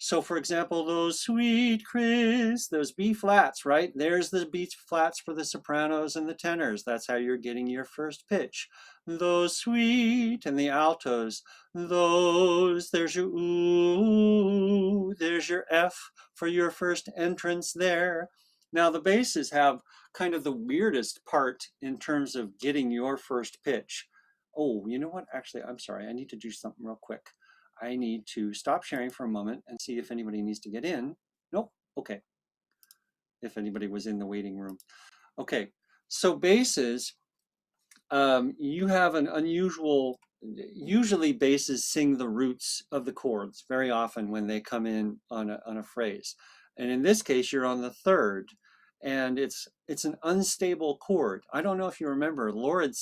So for example, those sweet Chris, those B flats, right? There's the B flats for the sopranos and the tenors. That's how you're getting your first pitch. Those sweet, and the altos, those, there's your ooh, there's your F for your first entrance there. Now the basses have kind of the weirdest part in terms of getting your first pitch. Oh, you know what? Actually, I'm sorry. I need to do something real quick. I need to stop sharing for a moment and see if anybody needs to get in. Nope. Okay. If anybody was in the waiting room. Okay. So basses, you have an unusual, usually basses sing the roots of the chords very often when they come in on a phrase. And in this case, you're on the third. And it's an unstable chord. I don't know if you remember, Morton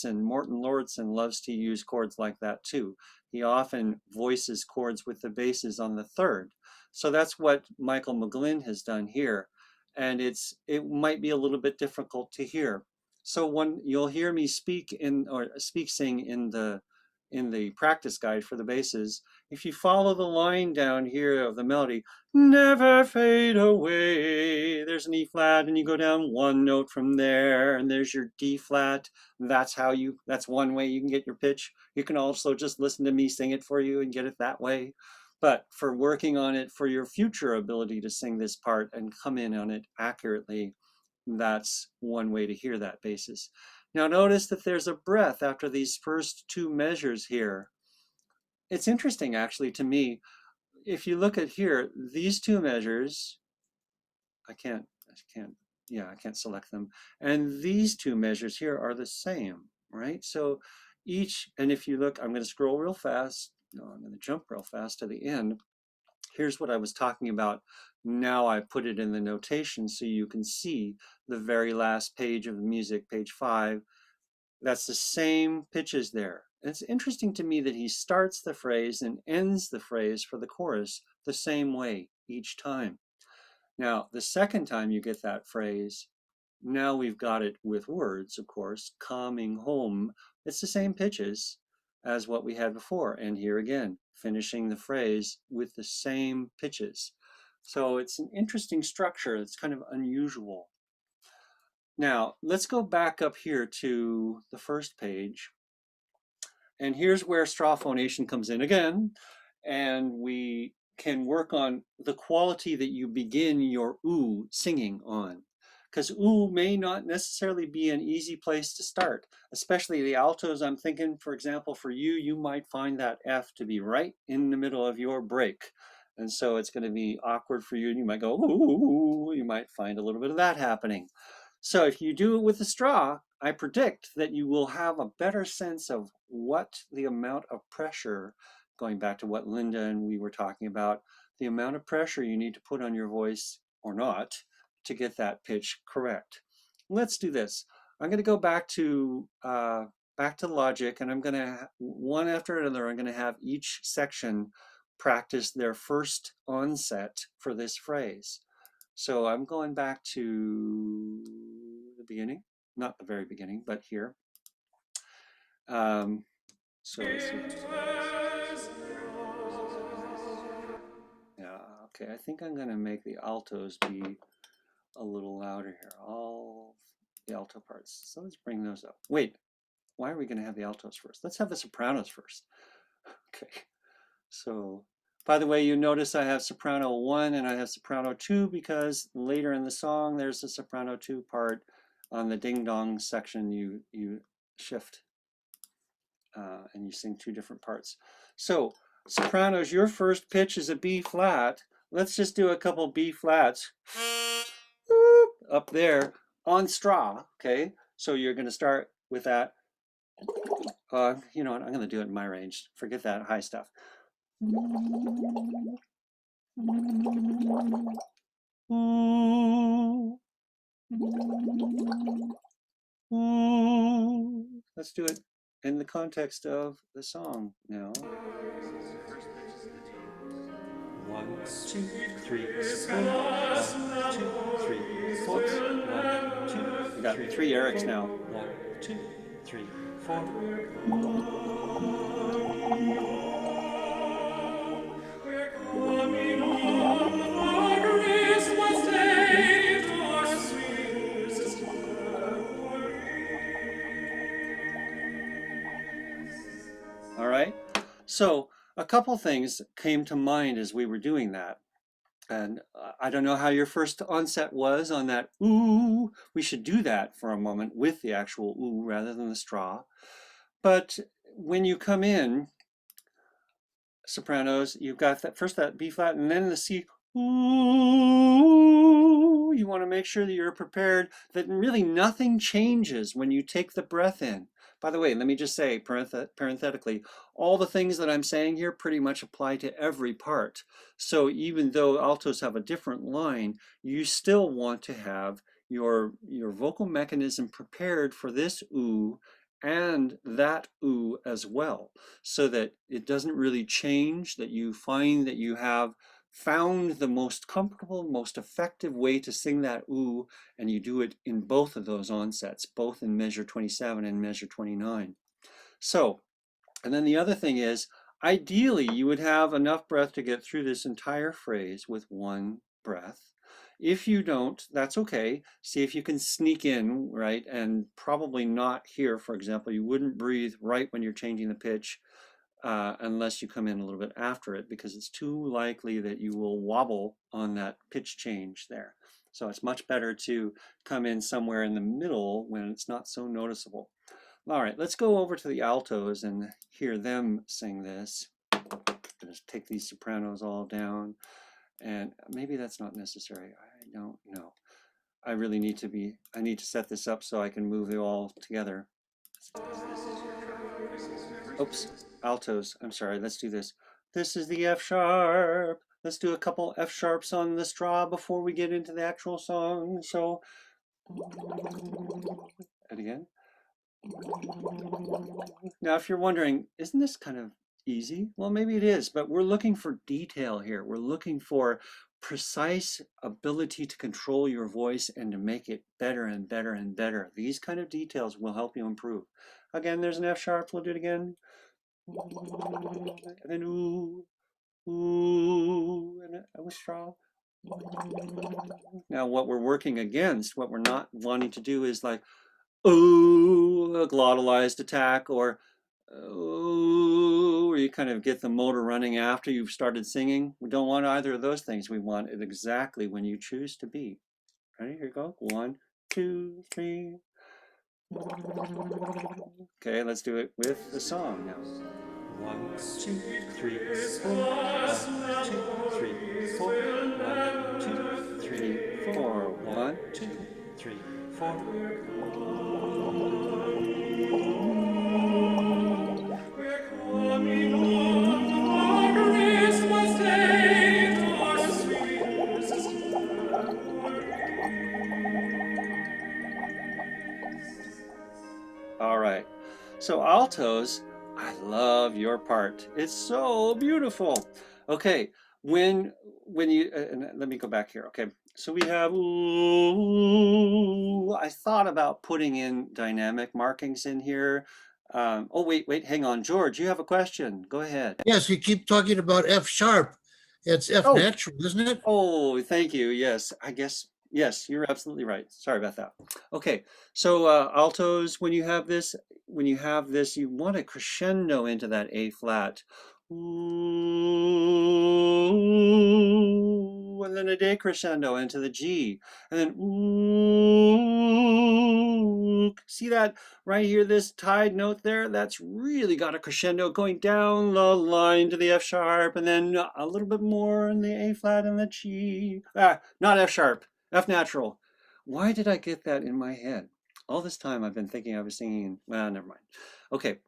Lauridsen loves to use chords like that too. He often voices chords with the basses on the third. So that's what Michael McGlynn has done here. And it might be a little bit difficult to hear. So when you'll hear me sing in the practice guide for the basses, if you follow the line down here of the melody, never fade away, there's an E flat, and you go down one note from there, and there's your D flat. That's one way you can get your pitch. You can also just listen to me sing it for you and get it that way. But for working on it for your future ability to sing this part and come in on it accurately, that's one way to hear that basis. Now notice that there's a breath after these first two measures here. It's interesting actually to me, if you look at here, these two measures, I can't select them. And these two measures here are the same, right? So and if you look, I'm going to scroll real fast. No, I'm going to jump real fast to the end. Here's what I was talking about. Now I put it in the notation so you can see the very last page of the music, page 5. That's the same pitches there. It's interesting to me that he starts the phrase and ends the phrase for the chorus the same way each time. Now, the second time you get that phrase, now we've got it with words, of course, coming home. It's the same pitches as what we had before. And here again, finishing the phrase with the same pitches. So it's an interesting structure. It's kind of unusual. Now, let's go back up here to the first page. And here's where straw phonation comes in again. And we can work on the quality that you begin your ooh singing on. Because ooh may not necessarily be an easy place to start, especially the altos. I'm thinking, for example, for you, you might find that F to be right in the middle of your break. And so it's going to be awkward for you. And you might go, ooh, you might find a little bit of that happening. So if you do it with the straw, I predict that you will have a better sense of what the amount of pressure, going back to what Linda and we were talking about, the amount of pressure you need to put on your voice or not to get that pitch correct. Let's do this. I'm going to go back to logic, and I'm going to, one after another, I'm going to have each section practice their first onset for this phrase. So I'm going back to the beginning, not the very beginning, but here. So let's see. Yeah, okay, I think I'm going to make the altos be a little louder here, all the alto parts. So let's bring those up. Wait, why are we going to have the altos first? Let's have the sopranos first. Okay, so by the way, you notice I have soprano 1 and I have soprano 2 because later in the song there's a soprano 2 part. On the ding dong section you shift and you sing 2 different parts. So sopranos, your first pitch is a B flat. Let's just do a couple B flats up there on straw, okay? So you're going to start with that. You know what, I'm going to do it in my range. Forget that high stuff. Ooh. Ooh. Let's do it in the context of the song now. 1, 2, 3, 4. 1, 2, 3, 4. 1, 2. We got 3 Erics now. 1, 2, 3, 4. We're coming home. So a couple things came to mind as we were doing that. And I don't know how your first onset was on that ooh. We should do that for a moment with the actual ooh rather than the straw. But when you come in, sopranos, you've got that first that B flat and then the C. Ooh, you want to make sure that you're prepared, that really nothing changes when you take the breath in. By the way, let me just say parenthetically, all the things that I'm saying here pretty much apply to every part. So even though altos have a different line, you still want to have your vocal mechanism prepared for this ooh and that ooh as well, so that it doesn't really change, that you find that you have found the most comfortable, most effective way to sing that ooh, and you do it in both of those onsets, both in measure 27 and measure 29. So, and then the other thing is, ideally you would have enough breath to get through this entire phrase with one breath. If you don't, that's okay. See if you can sneak in, right? And probably not here, for example, you wouldn't breathe right when you're changing the pitch unless you come in a little bit after it, because it's too likely that you will wobble on that pitch change there. So it's much better to come in somewhere in the middle when it's not so noticeable. All right, let's go over to the altos and hear them sing this. Just take these sopranos all down. And maybe that's not necessary. I don't know. I really need to I need to set this up so I can move it all together. Oops, altos. I'm sorry, let's do this. This is the F sharp. Let's do a couple F sharps on the straw before we get into the actual song. So, and again. Now, if you're wondering, isn't this kind of easy? Well, maybe it is, but we're looking for detail here. We're looking for precise ability to control your voice and to make it better and better and better. These kind of details will help you improve. Again, there's an F sharp. We'll do it again. And then ooh, ooh, and a straw. Now, what we're working against, what we're not wanting to do is like, ooh, a glottalized attack, or ooh, where you kind of get the motor running after you've started singing. We don't want either of those things. We want it exactly when you choose to be. Ready? Here you go. 1, 2, 3. Okay, let's do it with the song now. 1, 2, 3, 4. 1, 2, 3, 4. 1, 2, 3, 4. 1, 2, 3, 4. All right, so altos, I love your part. It's so beautiful. Okay, when you, and let me go back here. Okay, so we have ooh. I thought about putting in dynamic markings in here. Oh, wait, hang on. George, you have a question. Go ahead. Yes, you keep talking about F sharp. It's F natural, isn't it? Oh, thank you. Yes, I guess, yes, you're absolutely right. Sorry about that. Okay, so altos, when you have this, you want to crescendo into that A flat. Ooh, and then a decrescendo into the G, and then ooh. See that right here, this tied note there? That's really got a crescendo going down the line to the F sharp, and then a little bit more in the A flat and the G. Not F sharp, F natural. Why did I get that in my head? All this time I've been thinking I was singing, well, never mind. Okay,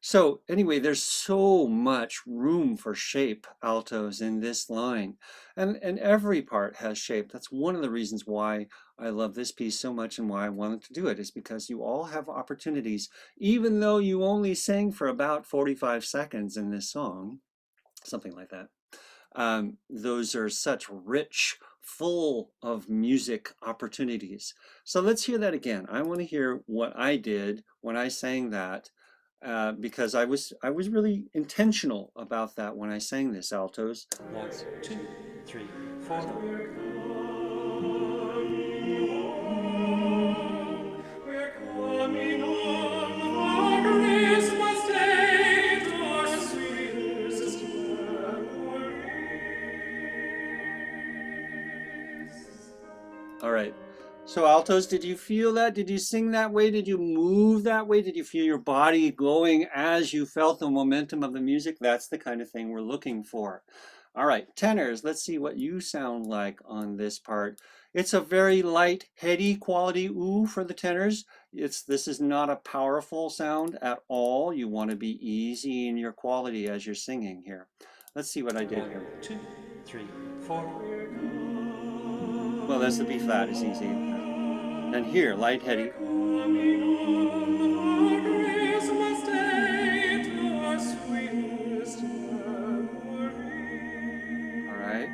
so anyway, there's so much room for shape altos in this line. And every part has shape. That's one of the reasons why I love this piece so much and why I wanted to do it, is because you all have opportunities, even though you only sang for about 45 seconds in this song, something like that. Those are such rich, full of music opportunities. So let's hear that again. I want to hear what I did when I sang that, because I was really intentional about that when I sang this altos. 1, 2, 3, 4. All right. So altos, did you feel that? Did you sing that way? Did you move that way? Did you feel your body going as you felt the momentum of the music? That's the kind of thing we're looking for. All right, tenors, let's see what you sound like on this part. It's a very light, heady quality ooh for the tenors. This is not a powerful sound at all. You want to be easy in your quality as you're singing here. Let's see what I did here. 2, 3, 4. Well, that's the B flat, it's easy. And here, light heady. All right.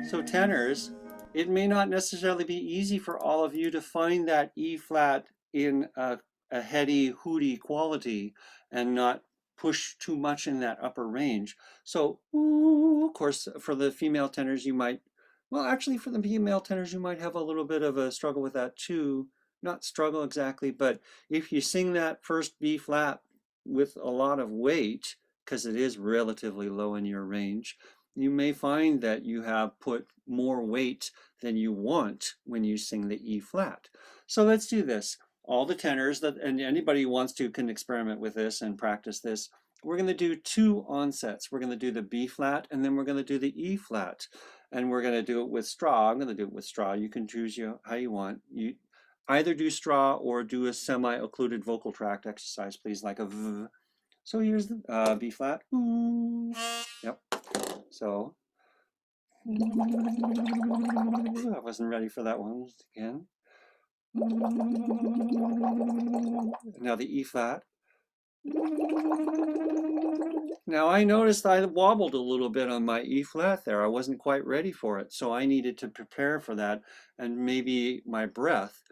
So tenors, it may not necessarily be easy for all of you to find that E flat in a heady, hooty quality and not push too much in that upper range. So, ooh, of course, for the female tenors, you might, well, actually for the female tenors, you might have a little bit of a struggle with that too. Not struggle exactly, but if you sing that first B flat with a lot of weight, because it is relatively low in your range, you may find that you have put more weight than you want when you sing the E flat. So let's do this. All the tenors, and anybody who wants to can experiment with this and practice this. We're going to do 2 onsets. We're going to do the B flat and then we're going to do the E flat. And we're going to do it with straw. I'm going to do it with straw. You can choose how you want. You either do straw or do a semi-occluded vocal tract exercise, please, like a V. So here's the B flat. Ooh. Yep. So I wasn't ready for that one again. Now the E flat. Now I noticed I wobbled a little bit on my E flat there. I wasn't quite ready for it, so I needed to prepare for that, and maybe my breath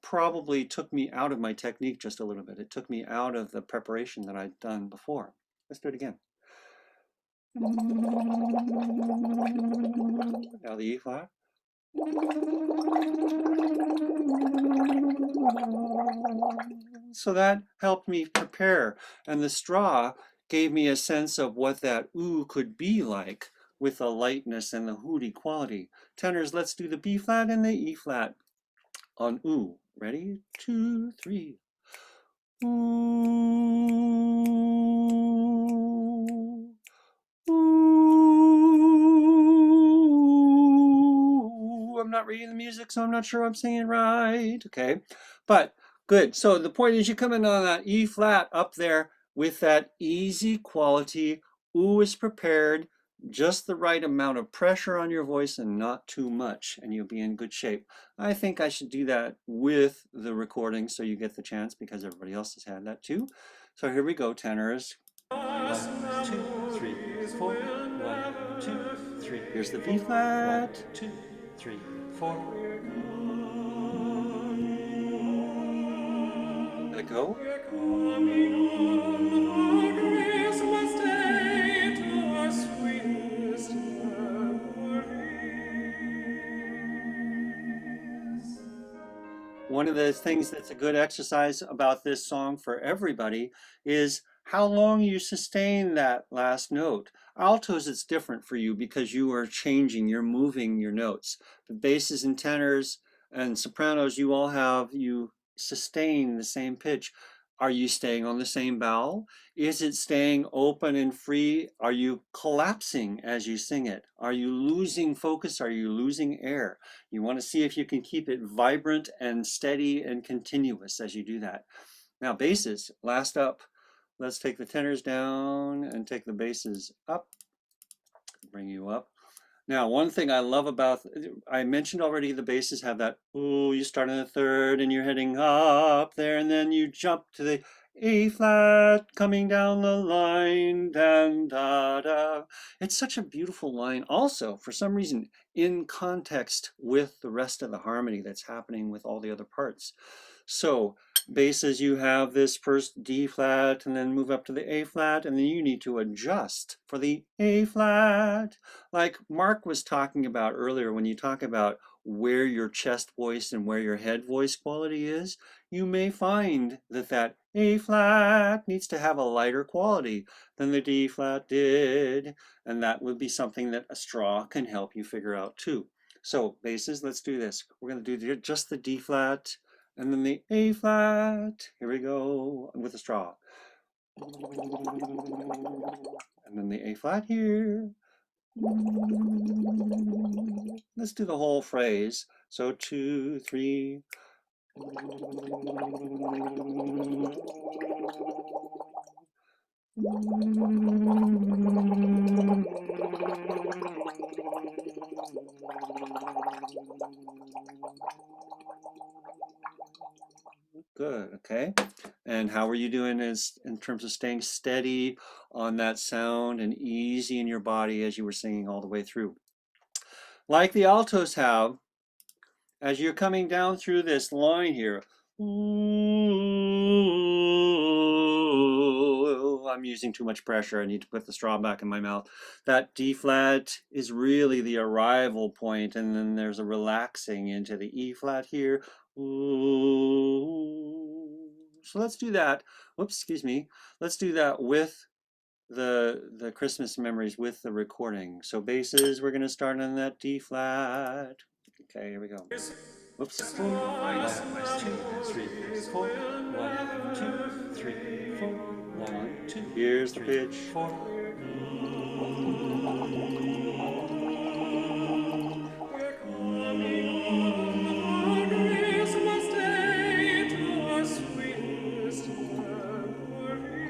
probably took me out of my technique just a little bit. It took me out of the preparation that I'd done before. Let's do it again. Now the E flat. So that helped me prepare, and the straw gave me a sense of what that ooh could be like with the lightness and the hooty quality. Tenors, let's do the B flat and the E flat on ooh. Ready? 2, 3. Ooh. Ooh. I'm not reading the music, so I'm not sure I'm singing right. Okay, but good. So the point is you come in on that E flat up there with that easy quality. Ooh is prepared, just the right amount of pressure on your voice and not too much, and you'll be in good shape. I think I should do that with the recording so you get the chance because everybody else has had that too. So here we go, tenors. 1, 2, 3, 4. 1, 2, 3. Here's the B flat. 1, 2, 3, 4. Let it go. One of the things that's a good exercise about this song for everybody is how long you sustain that last note. Altos, it's different for you because you are changing, you're moving your notes. The basses and tenors and sopranos, you sustain the same pitch. Are you staying on the same vowel? Is it staying open and free? Are you collapsing as you sing it? Are you losing focus? Are you losing air? You want to see if you can keep it vibrant and steady and continuous as you do that. Now basses, last up. Let's take the tenors down and take the basses up. Bring you up. Now, one thing I love about, I mentioned already the basses have that, ooh, you start in the third and you're heading up there and then you jump to the A flat coming down the line, dan, da, da. It's such a beautiful line. Also, for some reason, in context with the rest of the harmony that's happening with all the other parts. So basses, you have this first D flat and then move up to the A flat, and then you need to adjust for the A flat. Like Mark was talking about earlier, when you talk about where your chest voice and where your head voice quality is, you may find that that A flat needs to have a lighter quality than the D flat did, and that would be something that a straw can help you figure out too. So basses, let's do this. We're going to do just the D flat and then the A flat. Here we go with a straw. And then the A flat here. Let's do the whole phrase. So 2, 3. Good, okay. And how are you doing as in terms of staying steady on that sound and easy in your body as you were singing all the way through? Like the altos have, as you're coming down through this line here, I'm using too much pressure. I need to put the straw back in my mouth. That D flat is really the arrival point, and then there's a relaxing into the E flat here. So let's do that. Whoops, excuse me. Let's do that with the Christmas memories with the recording. So basses, we're going to start on that D flat. Okay, here we go. Whoops. 4, 5, 2, 3, 4. 1, 2, 3, 4. 1, 2. Here's the pitch. We're coming home for Christmas Day to our sweetest memories.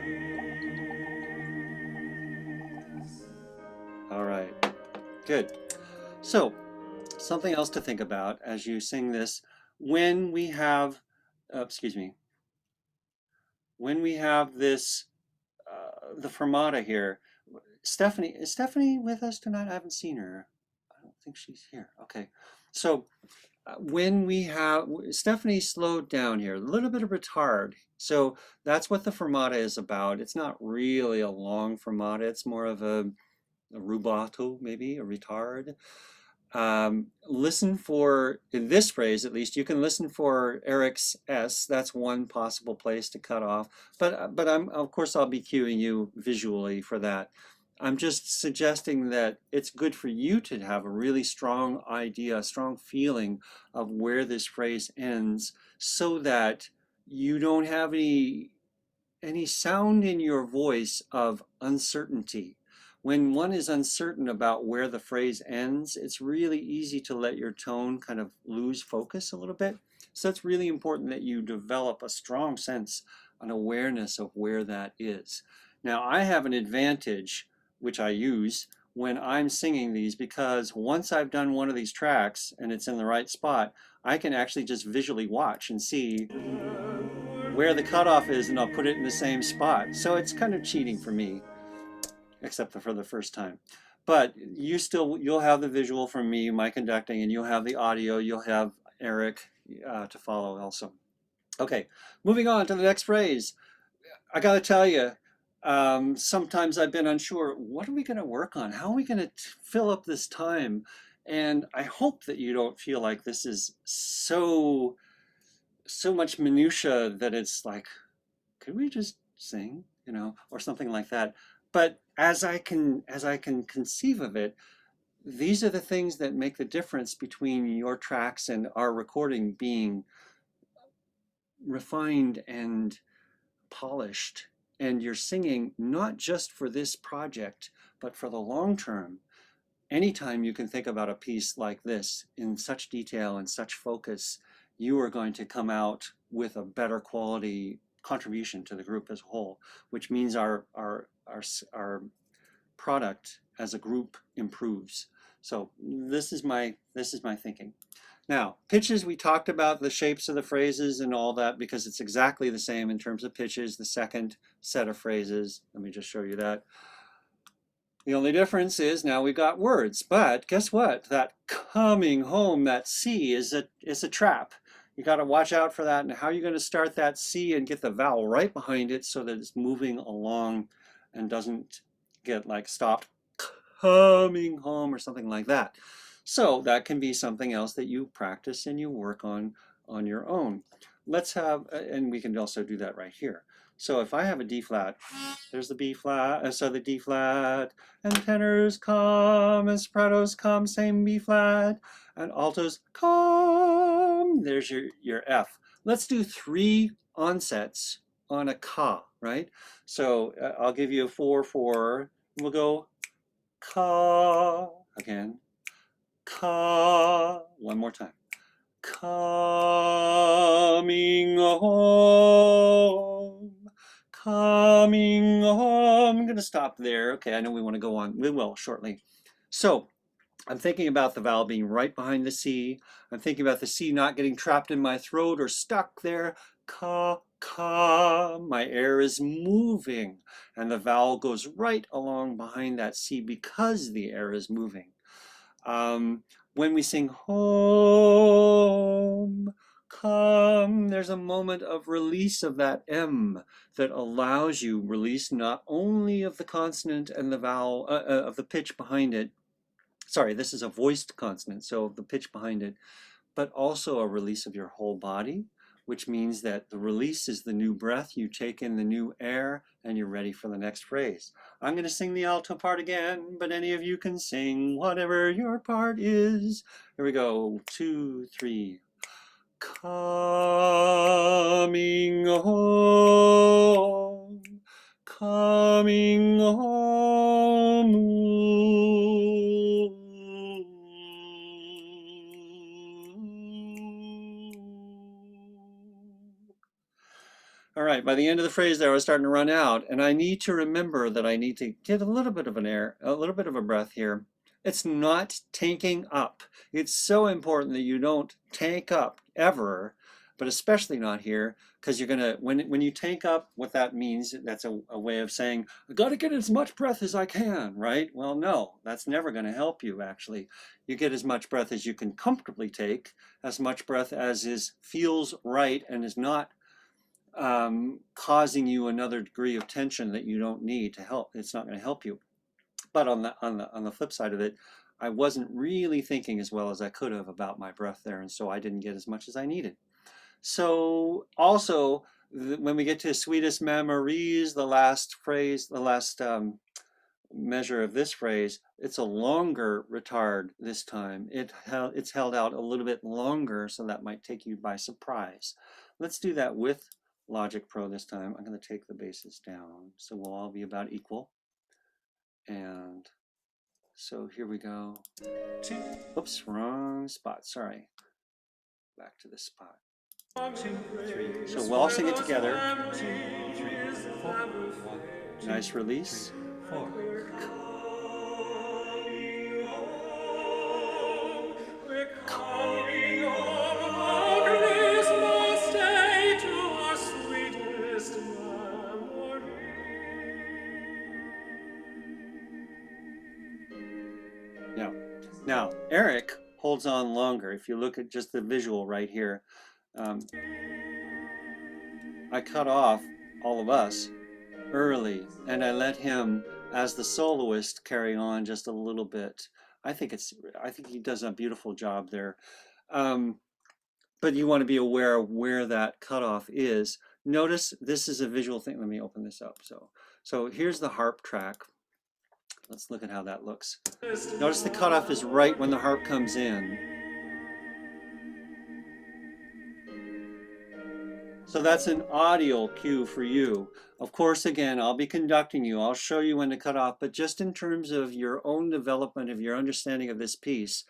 All right. Good. So, something else to think about as you sing this, when we have, when we have this, the fermata here. Stephanie, is Stephanie with us tonight? I haven't seen her. I don't think she's here. Okay. So, when we have, Stephanie slowed down here, a little bit of retard. So that's what the fermata is about. It's not really a long fermata. It's more of a rubato, maybe, a retard. Listen for, in this phrase at least, you can listen for Eric's S. That's one possible place to cut off. But of course I'll be cueing you visually for that. I'm just suggesting that it's good for you to have a really strong idea, a strong feeling of where this phrase ends so that you don't have any sound in your voice of uncertainty. When one is uncertain about where the phrase ends, it's really easy to let your tone kind of lose focus a little bit. So it's really important that you develop a strong sense, an awareness of where that is. Now, I have an advantage, which I use when I'm singing these, because once I've done one of these tracks and it's in the right spot, I can actually just visually watch and see where the cutoff is, and I'll put it in the same spot. So it's kind of cheating for me, except for the first time. But you'll have the visual from me, my conducting, and you'll have the audio, you'll have Eric to follow also. Okay, moving on to the next phrase. I gotta tell you, sometimes I've been unsure, what are we gonna work on? How are we gonna fill up this time? And I hope that you don't feel like this is so much minutia that it's like, could we just sing, or something like that. But as I can conceive of it, these are the things that make the difference between your tracks and our recording being refined and polished. And you're singing not just for this project, but for the long term. Anytime you can think about a piece like this in such detail and such focus, you are going to come out with a better quality contribution to the group as a whole, which means our product as a group improves. So this is my thinking. Now, pitches, we talked about the shapes of the phrases and all that because it's exactly the same in terms of pitches, the second set of phrases. Let me just show you that. The only difference is now we've got words, but guess what? That coming home, that C is a trap. You got to watch out for that. And how are you going to start that C and get the vowel right behind it so that it's moving along and doesn't get like stopped coming home or something like that. So that can be something else that you practice and you work on your own. Let's have, and we can also do that right here. So if I have a D flat, there's the B flat, so the D flat, and tenors come, and sopranos come, same B flat, and altos come, there's your F. Let's do 3 onsets on a ka, right? So I'll give you a 4/4, we'll go ka, again, ka, one more time. Coming home, coming home. I'm going to stop there. Okay, I know we want to go on. We will shortly. So I'm thinking about the vowel being right behind the C. I'm thinking about the C not getting trapped in my throat or stuck there. Ka, ka. My air is moving, and the vowel goes right along behind that C because the air is moving. When we sing home, come, there's a moment of release of that M that allows you release not only of the consonant and the vowel, of the pitch behind it. Sorry, this is a voiced consonant, so the pitch behind it, but also a release of your whole body, which means that the release is the new breath. You take in the new air and you're ready for the next phrase. I'm going to sing the alto part again, but any of you can sing whatever your part is. Here we go. 2, 3. Coming home, coming home. All right, by the end of the phrase there, I was starting to run out, and I need to remember that I need to get a little bit of an air, a little bit of a breath here. It's not tanking up. It's so important that you don't tank up ever, but especially not here, because you're gonna, when you tank up, what that means, that's a way of saying, I gotta get as much breath as I can, right? Well, no, that's never gonna help you, actually. You get as much breath as you can comfortably take, as much breath as feels right and is not causing you another degree of tension that you don't need to help. It's not going to help you. But on the flip side of it, I wasn't really thinking as well as I could have about my breath there, and so I didn't get as much as I needed. So also, when we get to sweetest memories, the last phrase, the last measure of this phrase, it's a longer retard this time. It's held out a little bit longer, so that might take you by surprise. Let's do that with Logic Pro this time. I'm going to take the basses down, so we'll all be about equal. And so here we go. 2, oops, wrong spot, sorry. Back to this spot. 2, 3. So we'll all sing it together. 2, 3, 4. 1. Nice release. 4. Now, Eric holds on longer. If you look at just the visual right here, I cut off all of us early, and I let him, as the soloist, carry on just a little bit. I think he does a beautiful job there. But you want to be aware of where that cutoff is. Notice this is a visual thing. Let me open this up. So here's the harp track. Let's look at how that looks. Notice the cutoff is right when the harp comes in. So that's an audio cue for you. Of course, again, I'll be conducting you. I'll show you when to cut off, but just in terms of your own development of your understanding of this piece,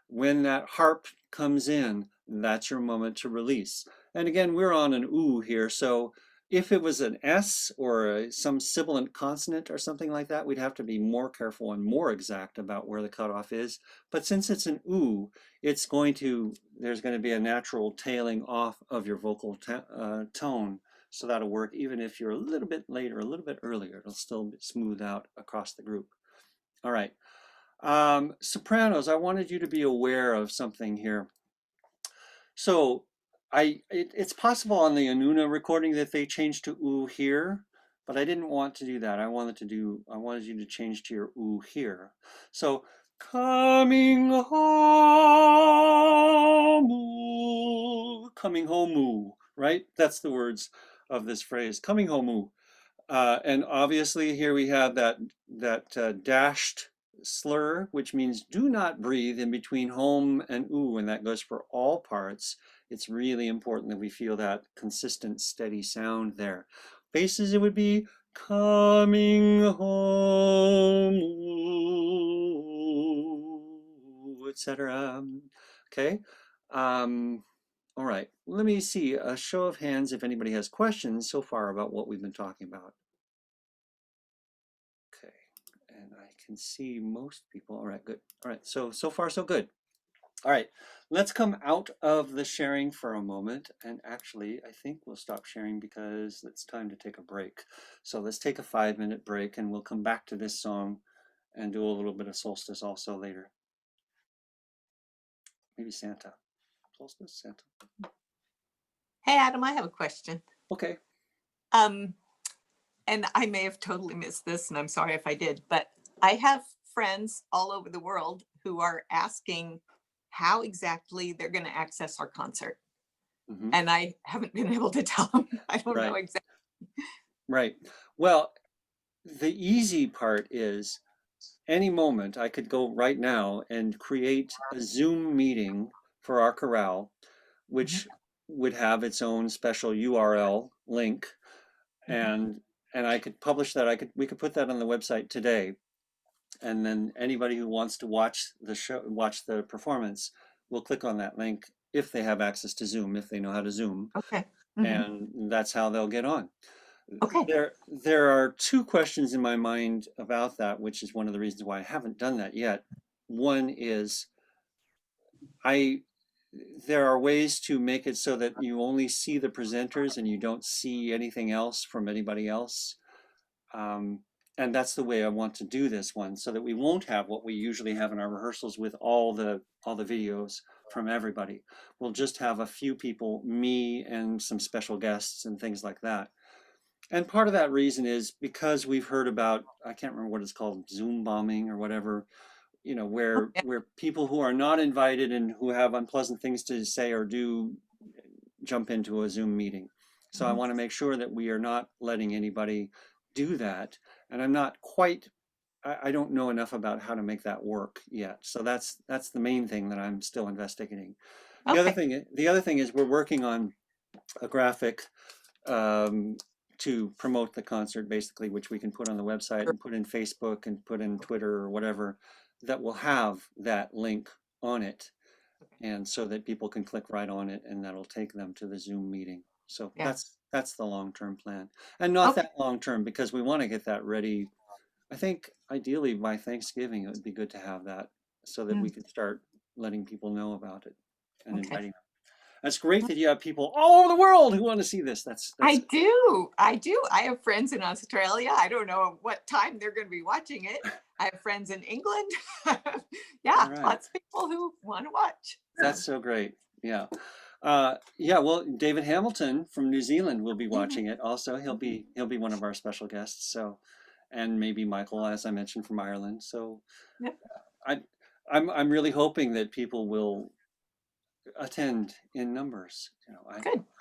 when that harp comes in, that's your moment to release. And again, we're on an oo here, so if it was an S or some sibilant consonant or something like that, we'd have to be more careful and more exact about where the cutoff is. But since it's an oo, there's going to be a natural tailing off of your vocal tone. So that'll work even if you're a little bit later, a little bit earlier. It'll still smooth out across the group. All right. Sopranos, I wanted you to be aware of something here. So it's possible on the Anuna recording that they changed to oo here, but I didn't want to do that. I wanted you to change to your oo here. So coming home, ooh, coming home, ooh, right? That's the words. of this phrase, coming home. And obviously here we have that dashed slur, which means do not breathe in between home and ooh, and that goes for all parts. It's really important that we feel that consistent, steady sound there. Faces, it would be coming home, etc. Okay. All right, let me see a show of hands if anybody has questions so far about what we've been talking about. Okay, and I can see most people. All right, good. All right, so far so good. All right, let's come out of the sharing for a moment. And actually, I think we'll stop sharing because it's time to take a break. So let's take a 5-minute break and we'll come back to this song and do a little bit of Solstice also later. Maybe Santa. Solstice, Santa. Hey, Adam, I have a question. Okay. And I may have totally missed this, and I'm sorry if I did, but I have friends all over the world who are asking how exactly they're going to access our concert. Mhm. And I haven't been able to tell them. I don't know Right. exactly. Right. Well, the easy part is any moment I could go right now and create a Zoom meeting for our chorale, which would have its own special URL link, and I could publish that. We could put that on the website today, and then anybody who wants to watch the show, watch the performance, will click on that link if they have access to Zoom, if they know how to Zoom, Okay. and that's how they'll get on. Okay. There are two questions in my mind about that, which is one of the reasons why I haven't done that yet. One is there are ways to make it so that you only see the presenters and you don't see anything else from anybody else. And that's the way I want to do this one, so that we won't have what we usually have in our rehearsals with all the videos from everybody. We'll just have a few people, me and some special guests and things like that. And part of that reason is because we've heard about, I can't remember what it's called, Zoom bombing or whatever, where people who are not invited and who have unpleasant things to say or do jump into a Zoom meeting. So I want to make sure that we are not letting anybody do that. And I'm not quite, I don't know enough about how to make that work yet. So that's the main thing that I'm still investigating. The other thing is we're working on a graphic to promote the concert, basically, which we can put on the website and put in Facebook and put in Twitter or whatever, that will have that link on it, and so that people can click right on it and that'll take them to the Zoom meeting. So that's the long-term plan, and not that long-term, because we want to get that ready. I think ideally by Thanksgiving it would be good to have that, so that we can start letting people know about it and inviting them. That's great that you have people all over the world who want to see this. That's I do. I have friends in Australia. I don't know what time they're going to be watching it. I have friends in England. Yeah, right. Lots of people who want to watch. That's so great. Yeah. Yeah, well, David Hamilton from New Zealand will be watching it also. He'll be one of our special guests. So, and maybe Michael, as I mentioned, from Ireland. So I'm really hoping that people will attend in numbers.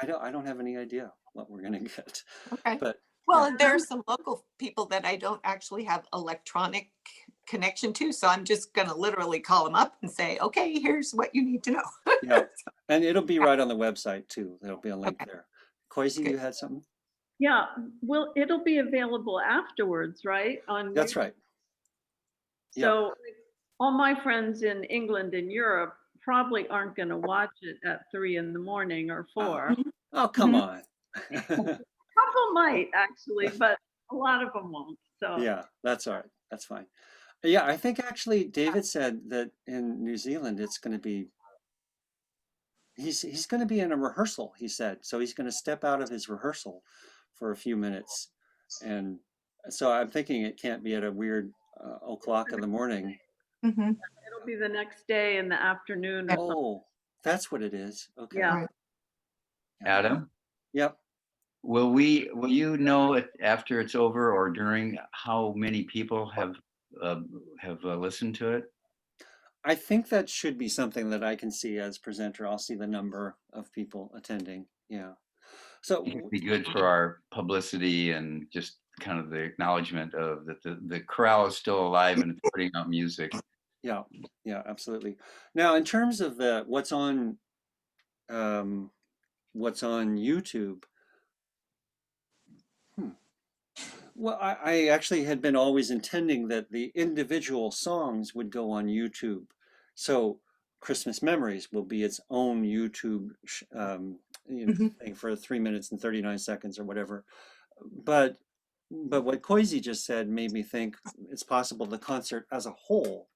I don't have any idea what we're gonna get. Okay. But well, and there are some local people that I don't actually have electronic connection to, so I'm just going to literally call them up and say, okay, here's what you need to know. yeah, and it'll be right on the website too. There'll be a link there. Koisi, you had something? Yeah, well, it'll be available afterwards, right? That's right. So all my friends in England and Europe probably aren't going to watch it at 3 in the morning or 4. Oh, come on. A couple might actually, but a lot of them won't. So yeah, that's all right. That's fine. Yeah, I think actually David said that in New Zealand it's going to be, he's going to be in a rehearsal, he said. So he's going to step out of his rehearsal for a few minutes. And so I'm thinking it can't be at a weird o'clock in the morning. it'll be the next day in the afternoon. Oh, that's what it is. Okay. Yeah. Adam? Yep. Will you know it after it's over or during how many people have listened to it? I think that should be something that I can see as presenter. I'll see the number of people attending. Yeah. So It'd be good for our publicity and just kind of the acknowledgement of that the chorale is still alive and it's putting out music. yeah, yeah, absolutely. Now, in terms of the what's on YouTube, hmm, well, I actually had been always intending that the individual songs would go on YouTube. So Christmas Memories will be its own YouTube thing for 3 minutes and 39 seconds or whatever. But what Koizi just said made me think it's possible the concert as a whole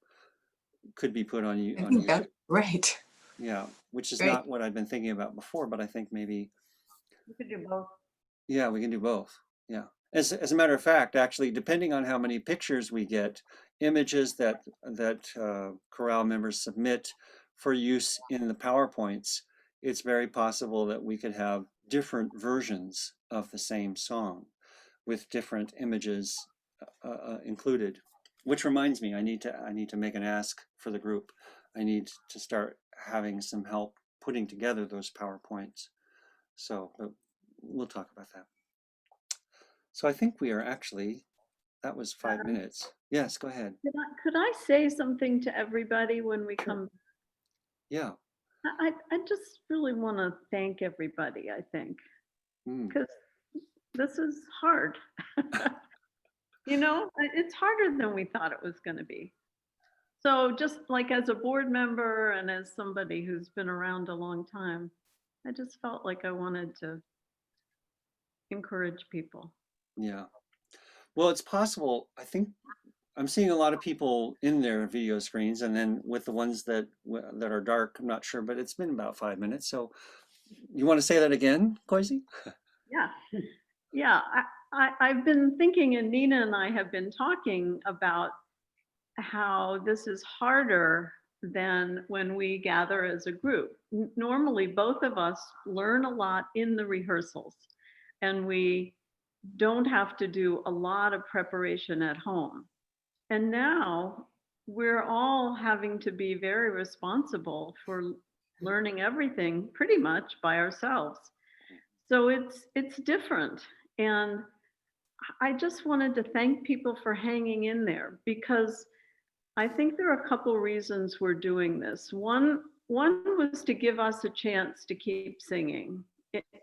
could be put on I on think YouTube. that's right. Yeah, which is Right. not what I've been thinking about before, but I think maybe, You could do both. yeah, we can do both. Yeah. As a matter of fact, actually, depending on how many pictures we get, images that chorale members submit for use in the PowerPoints, it's very possible that we could have different versions of the same song with different images included. Which reminds me, I need to make an ask for the group. I need to start having some help putting together those PowerPoints. So, but we'll talk about that. So I think we are actually, that was 5 minutes. Yes, go ahead. Could I say something to everybody when we Sure. come? Yeah. I just really want to thank everybody, I think, Mm. because this is hard. It's harder than we thought it was going to be. So just like as a board member and as somebody who's been around a long time, I just felt like I wanted to encourage people. Yeah. Well, it's possible. I think I'm seeing a lot of people in their video screens, and then with the ones that are dark, I'm not sure, but it's been about 5 minutes. So you want to say that again, Koizi? Yeah. Yeah. I've been thinking, and Nina and I have been talking about how this is harder than when we gather as a group. Normally, both of us learn a lot in the rehearsals, and we don't have to do a lot of preparation at home. And now we're all having to be very responsible for learning everything pretty much by ourselves. So it's different. And I just wanted to thank people for hanging in there, because I think there are a couple reasons we're doing this. One was to give us a chance to keep singing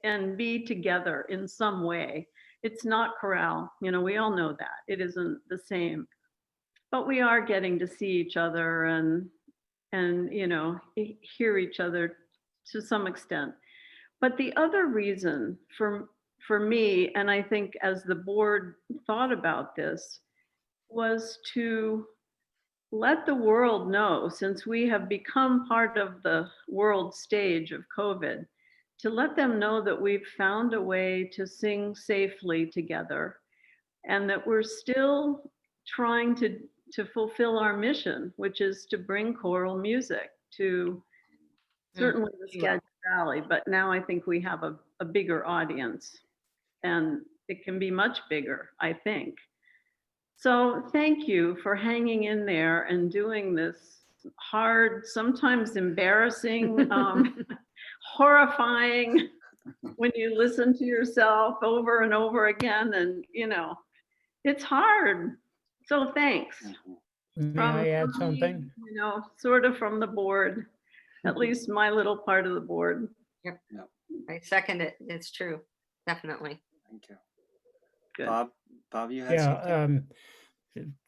and be together in some way. It's not chorale, we all know that. It isn't the same. But we are getting to see each other and hear each other to some extent. But the other reason for me, and I think as the board thought about this, was to let the world know, since we have become part of the world stage of COVID, to let them know that we've found a way to sing safely together, and that we're still trying to fulfill our mission, which is to bring choral music to certainly the Skagit Valley, but now I think we have a bigger audience, and it can be much bigger, I think. So thank you for hanging in there and doing this hard, sometimes embarrassing, horrifying, when you listen to yourself over and over again, and it's hard. So thanks. May I add something? Sort of from the board, at least my little part of the board. Yep. I second it. It's true. Definitely. Thank you. Good. Bob, you had something?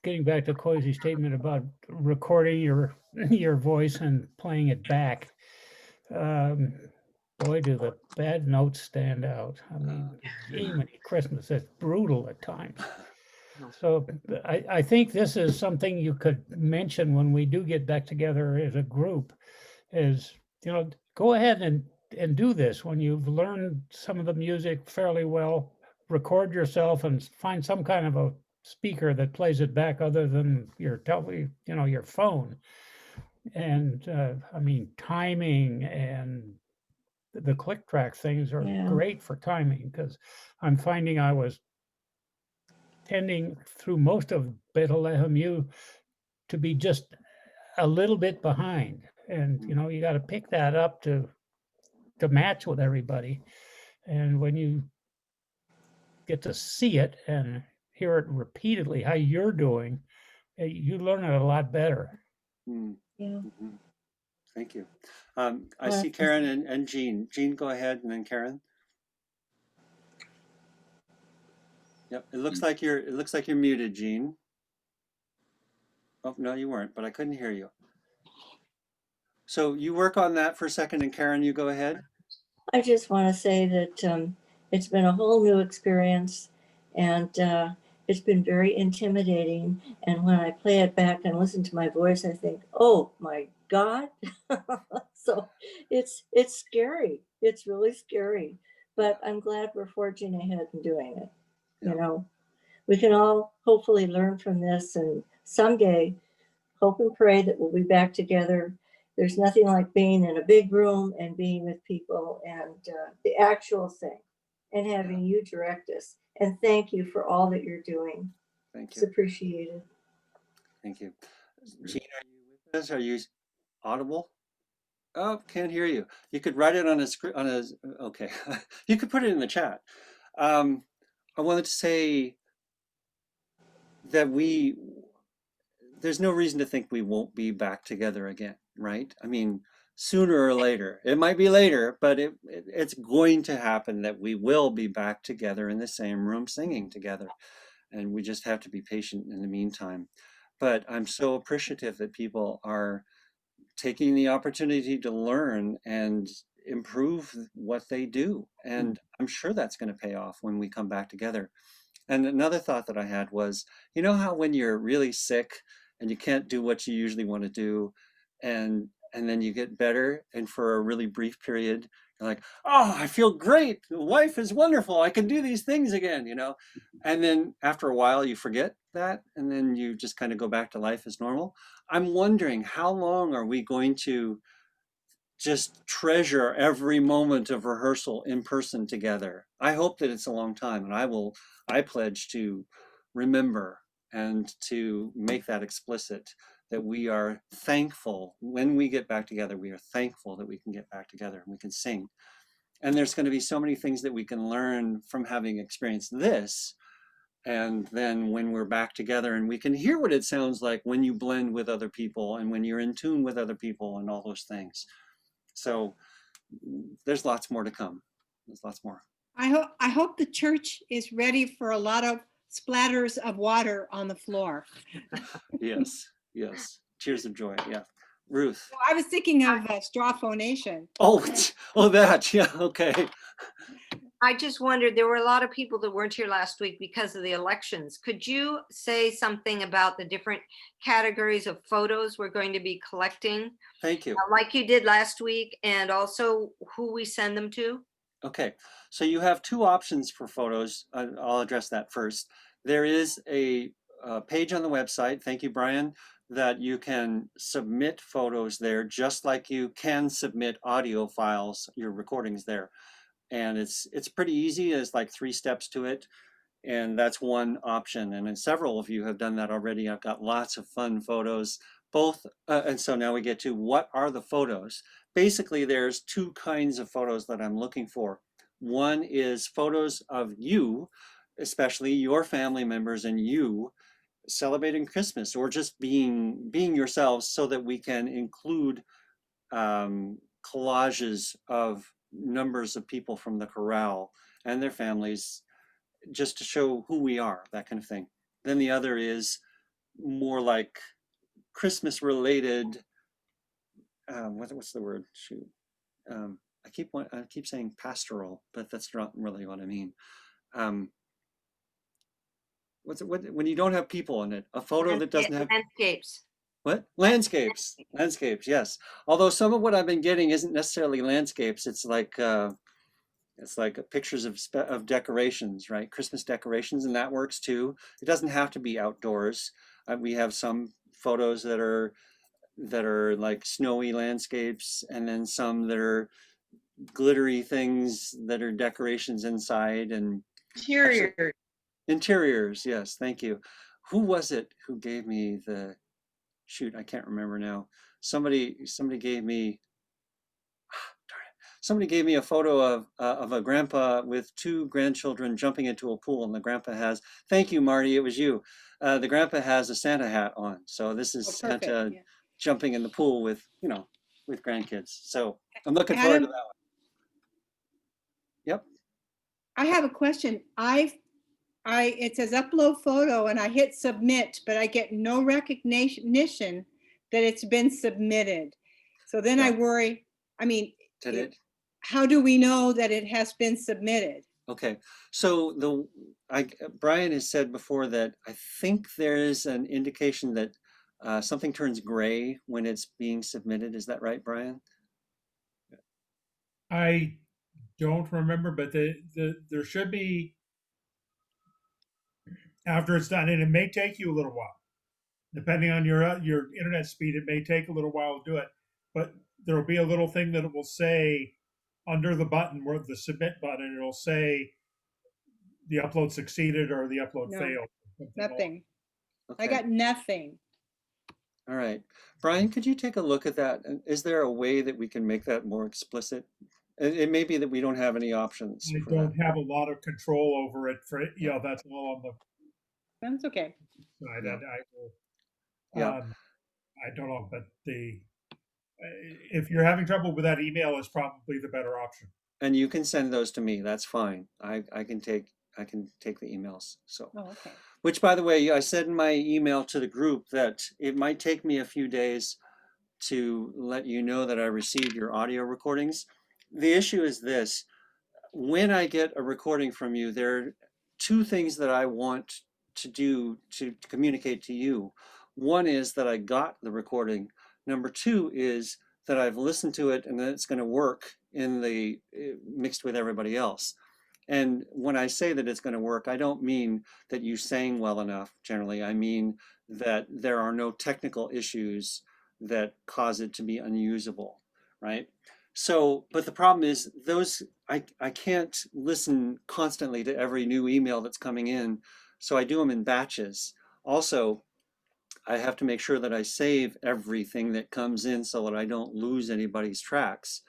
Getting back to Koizi's statement about recording your voice and playing it back. Boy, do the bad notes stand out. I mean, gee, many Christmas, it's brutal at times. So I think this is something you could mention when we do get back together as a group, is, go ahead and do this when you've learned some of the music fairly well. Record yourself and find some kind of a speaker that plays it back other than your your phone. And I mean, timing and the click track things are great for timing, because I'm finding I was tending through most of Betlehemu to be just a little bit behind, and you got to pick that up to match with everybody. And when you get to see it and hear it repeatedly, how you're doing, you learn it a lot better. Mm, Yeah. mhm. Thank you. I see Karen and Jean. Jean, go ahead, and then Karen. Yep. It looks like you're muted, Jean. Oh, no, you weren't, but I couldn't hear you. So you work on that for a second, and Karen, you go ahead. I just want to say that it's been a whole new experience, and it's been very intimidating. And when I play it back and listen to my voice, I think, "Oh my God!" So it's scary. It's really scary. But I'm glad we're forging ahead and doing it. Yeah. You know, we can all hopefully learn from this, and someday hope and pray that we'll be back together. There's nothing like being in a big room and being with people and the actual thing and having you direct us. And thank you for all that you're doing. Thank It's you. appreciated. Thank you. Jean, are you with us? Are you audible? Oh, can't hear you. You could write it on a script okay. You could put it in the chat. I wanted to say that there's no reason to think we won't be back together again, right? I mean, sooner or later. It might be later, but it's going to happen that we will be back together in the same room singing together. And we just have to be patient in the meantime. But I'm so appreciative that people are taking the opportunity to learn and improve what they do. And I'm sure that's going to pay off when we come back together. And another thought that I had was, you know how when you're really sick and you can't do what you usually want to do, and then you get better, and for a really brief period, you're like, oh, I feel great. Life is wonderful. I can do these things again, you know? And then after a while you forget that, and then you just kind of go back to life as normal. I'm wondering, how long are we going to just treasure every moment of rehearsal in person together? I hope that it's a long time, and I pledge to remember and to make that explicit, that we are thankful when we get back together. We are thankful that we can get back together and we can sing. And there's going to be so many things that we can learn from having experienced this. And then when we're back together and we can hear what it sounds like when you blend with other people and when you're in tune with other people and all those things. So there's lots more to come. There's lots more. I hope the church is ready for a lot of splatters of water on the floor. Yes, yes. Tears of joy. Yeah. Ruth. I was thinking of straw phonation. Oh, oh, that. Yeah. Okay. I just wondered, there were a lot of people that weren't here last week because of the elections. Could you say something about the different categories of photos we're going to be collecting? Thank you. Like you did last week, and also who we send them to? Okay. So you have two options for photos. I'll address that first. There is a page on the website, thank you, Brian, that you can submit photos there, just like you can submit audio files, your recordings there. And it's pretty easy. There's like 3 steps to it. And that's one option. And then several of you have done that already. I've got lots of fun photos, both. And so now we get to what are the photos? Basically, there's 2 kinds of photos that I'm looking for. One is photos of you, especially your family members and you celebrating Christmas, or just being yourselves, so that we can include collages of numbers of people from the chorale and their families, just to show who we are, that kind of thing. Then the other is more like Christmas related, what's the word? Shoot. I keep saying pastoral, but that's not really what I mean. When you don't have people in it? A photo that doesn't have landscapes. What? Landscapes. Landscapes, yes. Although some of what I've been getting isn't necessarily landscapes. It's like pictures of decorations, right? Christmas decorations, and that works too. It doesn't have to be outdoors. We have some photos that are like snowy landscapes, and then some that are glittery things that are decorations inside, and Interior. interiors. Yes, thank you. Who was it who gave me the shoot? I can't remember now. Somebody gave me. somebody gave me a photo of a grandpa with 2 grandchildren jumping into a pool, and the grandpa has, thank you, Marty, it was you. The grandpa has a Santa hat on. So this is Oh, perfect, Santa yeah. jumping in the pool with, with grandkids. So I'm looking forward to Adam, that one. Yep. I have a question. It says upload photo and I hit submit, but I get no recognition that it's been submitted. So then I Yeah. worry, I mean, Did it? how do we know that it has been submitted? Okay. So Brian has said before that I think there is an indication that something turns gray when it's being submitted. Is that right, Brian? I don't remember, but there should be after it's done, and it may take you a little while, depending on your internet speed. It may take a little while to do it, but there will be a little thing that it will say under the button, where the submit button. It'll say the upload succeeded or the upload No, failed. nothing. I Okay. got nothing. All right. Brian, could you take a look at that? And is there a way that we can make that more explicit? It may be that we don't have any options I for don't that. have a lot of control over it. That's all on the That's okay. side. Yeah. I will. Yeah. I don't know, but if you're having trouble with that, email is probably the better option. And you can send those to me. That's fine. I can take the emails. So, Oh, okay. which, by the way, I said in my email to the group that it might take me a few days to let you know that I received your audio recordings. The issue is this: when I get a recording from you, there are 2 things that I want to do to communicate to you. One is that I got the recording. Number 2 is that I've listened to it and that it's going to work in the mixed with everybody else. And when I say that it's going to work, I don't mean that you sang well enough generally. I mean that there are no technical issues that cause it to be unusable, right? So, but the problem is I can't listen constantly to every new email that's coming in. So I do them in batches. Also, I have to make sure that I save everything that comes in so that I don't lose anybody's tracks.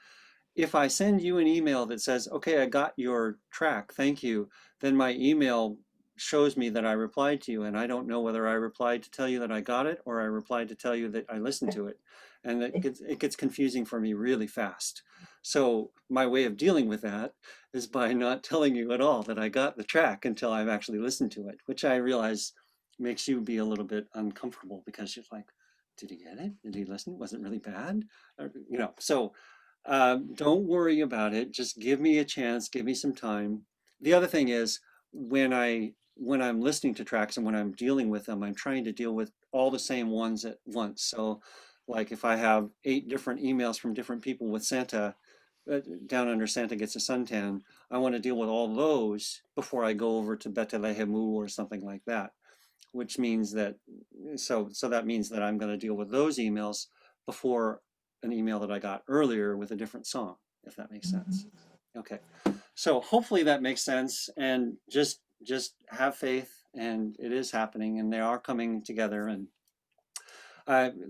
If I send you an email that says, okay, I got your track, thank you, then my email shows me that I replied to you, and I don't know whether I replied to tell you that I got it or I replied to tell you that I listened to it. And it gets confusing for me really fast. So my way of dealing with that is by not telling you at all that I got the track until I've actually listened to it, which I realize makes you be a little bit uncomfortable because you're like, did he get it? Did he listen? Was it really bad? Or, so don't worry about it. Just give me a chance, give me some time. The other thing is when I'm listening to tracks and when I'm dealing with them, I'm trying to deal with all the same ones at once. So like if I have 8 different emails from different people with Santa, down under Santa gets a suntan, I want to deal with all those before I go over to Betelehemu or something like that, which means that, so that means that I'm going to deal with those emails before an email that I got earlier with a different song, if that makes sense. Okay, so hopefully that makes sense, and just have faith, and it is happening, and they are coming together. And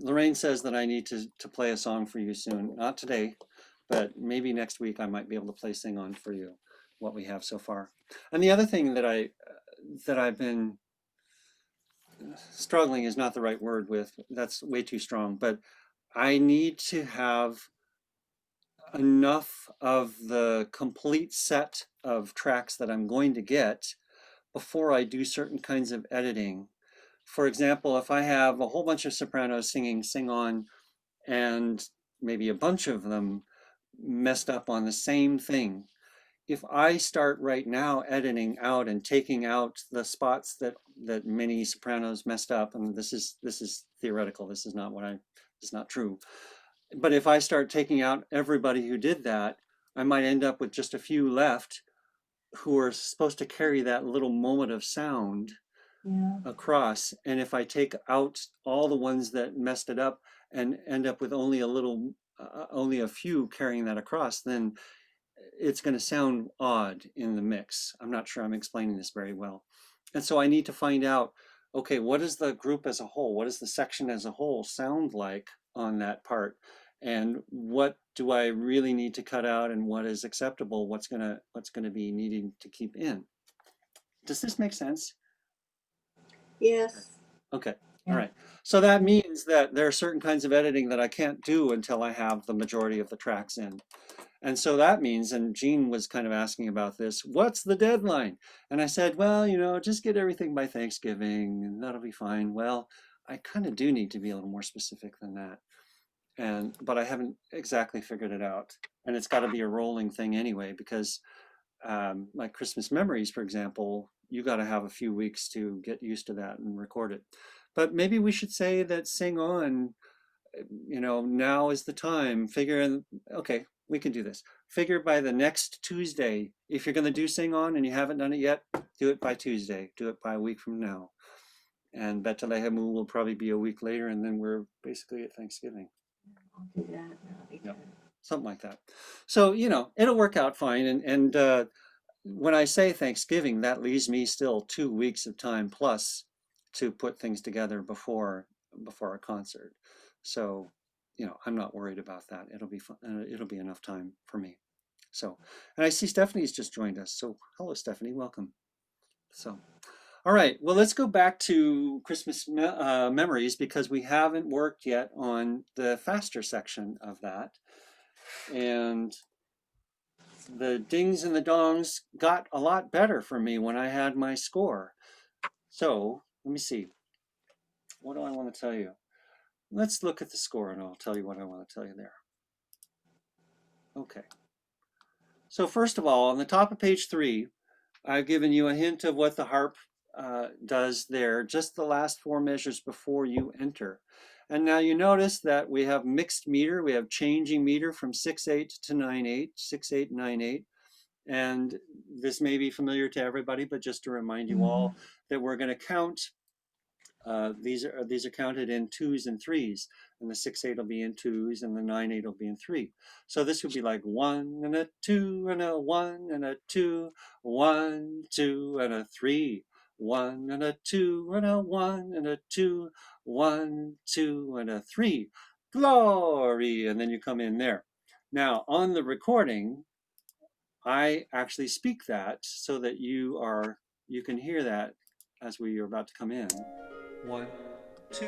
Lorraine says that I need to play a song for you soon, not today, but maybe next week I might be able to play Sing On for you, what we have so far. And the other thing that I've been struggling is not the right word with, that's way too strong, but I need to have enough of the complete set of tracks that I'm going to get before I do certain kinds of editing. For example, if I have a whole bunch of sopranos singing Sing On and maybe a bunch of them messed up on the same thing, if I start right now editing out and taking out the spots that many sopranos messed up, and this is theoretical, this is not true. But if I start taking out everybody who did that, I might end up with just a few left who are supposed to carry that little moment of sound across. And if I take out all the ones that messed it up and end up with only a few carrying that across, then it's going to sound odd in the mix. I'm not sure I'm explaining this very well. And so I need to find out, okay, what does the group as a whole, what does the section as a whole sound like on that part? And what do I really need to cut out, and what is acceptable? What's gonna be needing to keep in? Does this make sense? Yes. Okay. Yeah. All right. So that means that there are certain kinds of editing that I can't do until I have the majority of the tracks in. And so that means, and Jean was kind of asking about this, what's the deadline? And I said, well, just get everything by Thanksgiving and that'll be fine. Well, I kind of do need to be a little more specific than that. But I haven't exactly figured it out. And it's got to be a rolling thing anyway, because like Christmas Memories, for example, you got to have a few weeks to get used to that and record it. But maybe we should say that Sing On, now is the time. Okay, we can do this. Figure by the next Tuesday. If you're going to do Sing On and you haven't done it yet, do it by Tuesday. Do it by a week from now. And Betelehemu will probably be a week later, and then we're basically at Thanksgiving. I'll do that. That'll be good. Something like that. So, it'll work out fine. And when I say Thanksgiving, that leaves me still 2 weeks of time plus to put things together before a concert. So, I'm not worried about that. It'll be fun. It'll be enough time for me. So, and I see Stephanie's just joined us. So, hello, Stephanie. Welcome. So, all right. Well, let's go back to Christmas memories, because we haven't worked yet on the faster section of that. And the dings and the dongs got a lot better for me when I had my score. So let me see. What do I want to tell you? Let's look at the score and I'll tell you what I want to tell you there. Okay. So first of all, on the top of page 3, I've given you a hint of what the harp does there, just the last 4 measures before you enter. And now you notice that we have mixed meter. We have changing meter from 6/8 to 9/8, 6/8, 9/8. And this may be familiar to everybody, but just to remind you all that we're going to count. These are counted in 2s and 3s, and the 6/8 will be in 2s, and the 9/8 will be in 3. So this would be like 1 and a 2 and a 1 and a 2, 1, 2 and a 3, 1 and a 2 and a 1 and a 2, 1, 2 and a 3. Glory, and then you come in there. Now on the recording, I actually speak that so that you can hear that as we are about to come in. 1, 2,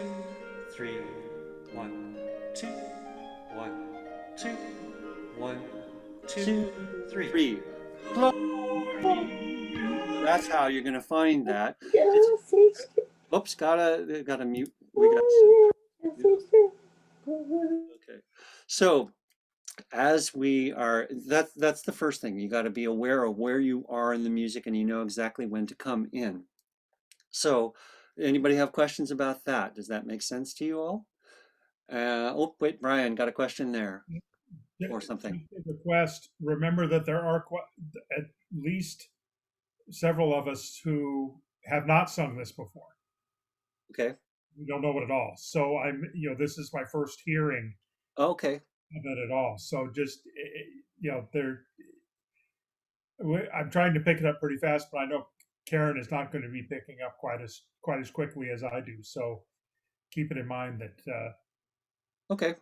3, 1, 2, 1, 2, 1, 2, 3. That's how you're going to find that. Oops, gotta mute. Okay. So as we are, that's the first thing. You got to be aware of where you are in the music, and you know exactly when to come in. So anybody have questions about that? Does that make sense to you all? Oh, wait, Brian, got a question there or something. Request. Remember that there are at least several of us who have not sung this before. Okay. We don't know it at all. So this is my first hearing. Okay. Of it at all. So just, I'm trying to pick it up pretty fast, but I know Karen is not going to be picking up quite as quickly as I do. So keep it in mind that. Okay,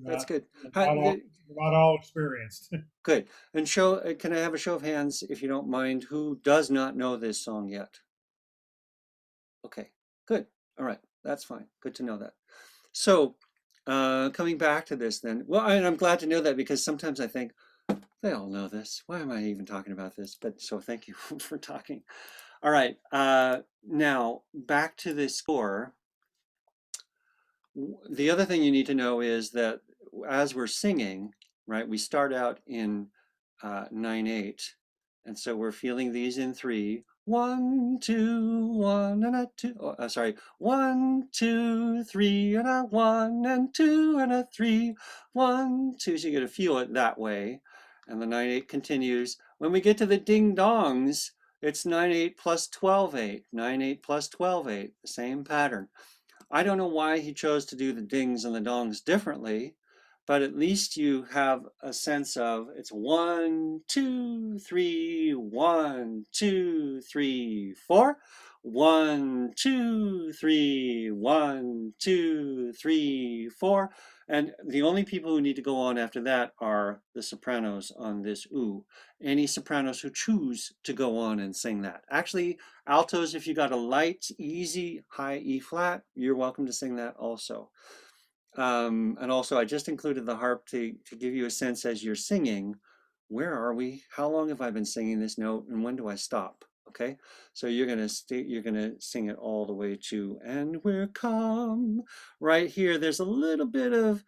that's good. Not all experienced. Good. And can I have a show of hands, if you don't mind, who does not know this song yet? Okay, good. All right, that's fine. Good to know that. So coming back to this then, well, and I'm glad to know that, because sometimes I think, they all know this. Why am I even talking about this? But so thank you for talking. All right, now back to the score. The other thing you need to know is that as we're singing, right, we start out in 9/8, and so we're feeling these in 3. 1, 2, 1 and a 2. Oh, sorry, 1, 2, 3 and a 1 and 2 and a 3. 1, 2. So you're going to feel it that way, and the 9/8 continues. When we get to the ding dongs, it's 9/8 plus 12/8. 9/8 plus 12/8. The same pattern. I don't know why he chose to do the dings and the dongs differently, but at least you have a sense of it's 1, 2, 3, 1, 2, 3, 4, 1, 2, 3, 1, 2, 3, 4. And the only people who need to go on after that are the sopranos on this ooh. Any sopranos who choose to go on and sing that. Actually, altos, if you got a light, easy, high E flat, you're welcome to sing that also. And also, I just included the harp to give you a sense as you're singing, where are we? How long have I been singing this note, and when do I stop? Okay, so you're gonna sing it all the way to "And We're Come." Right here, there's a little bit of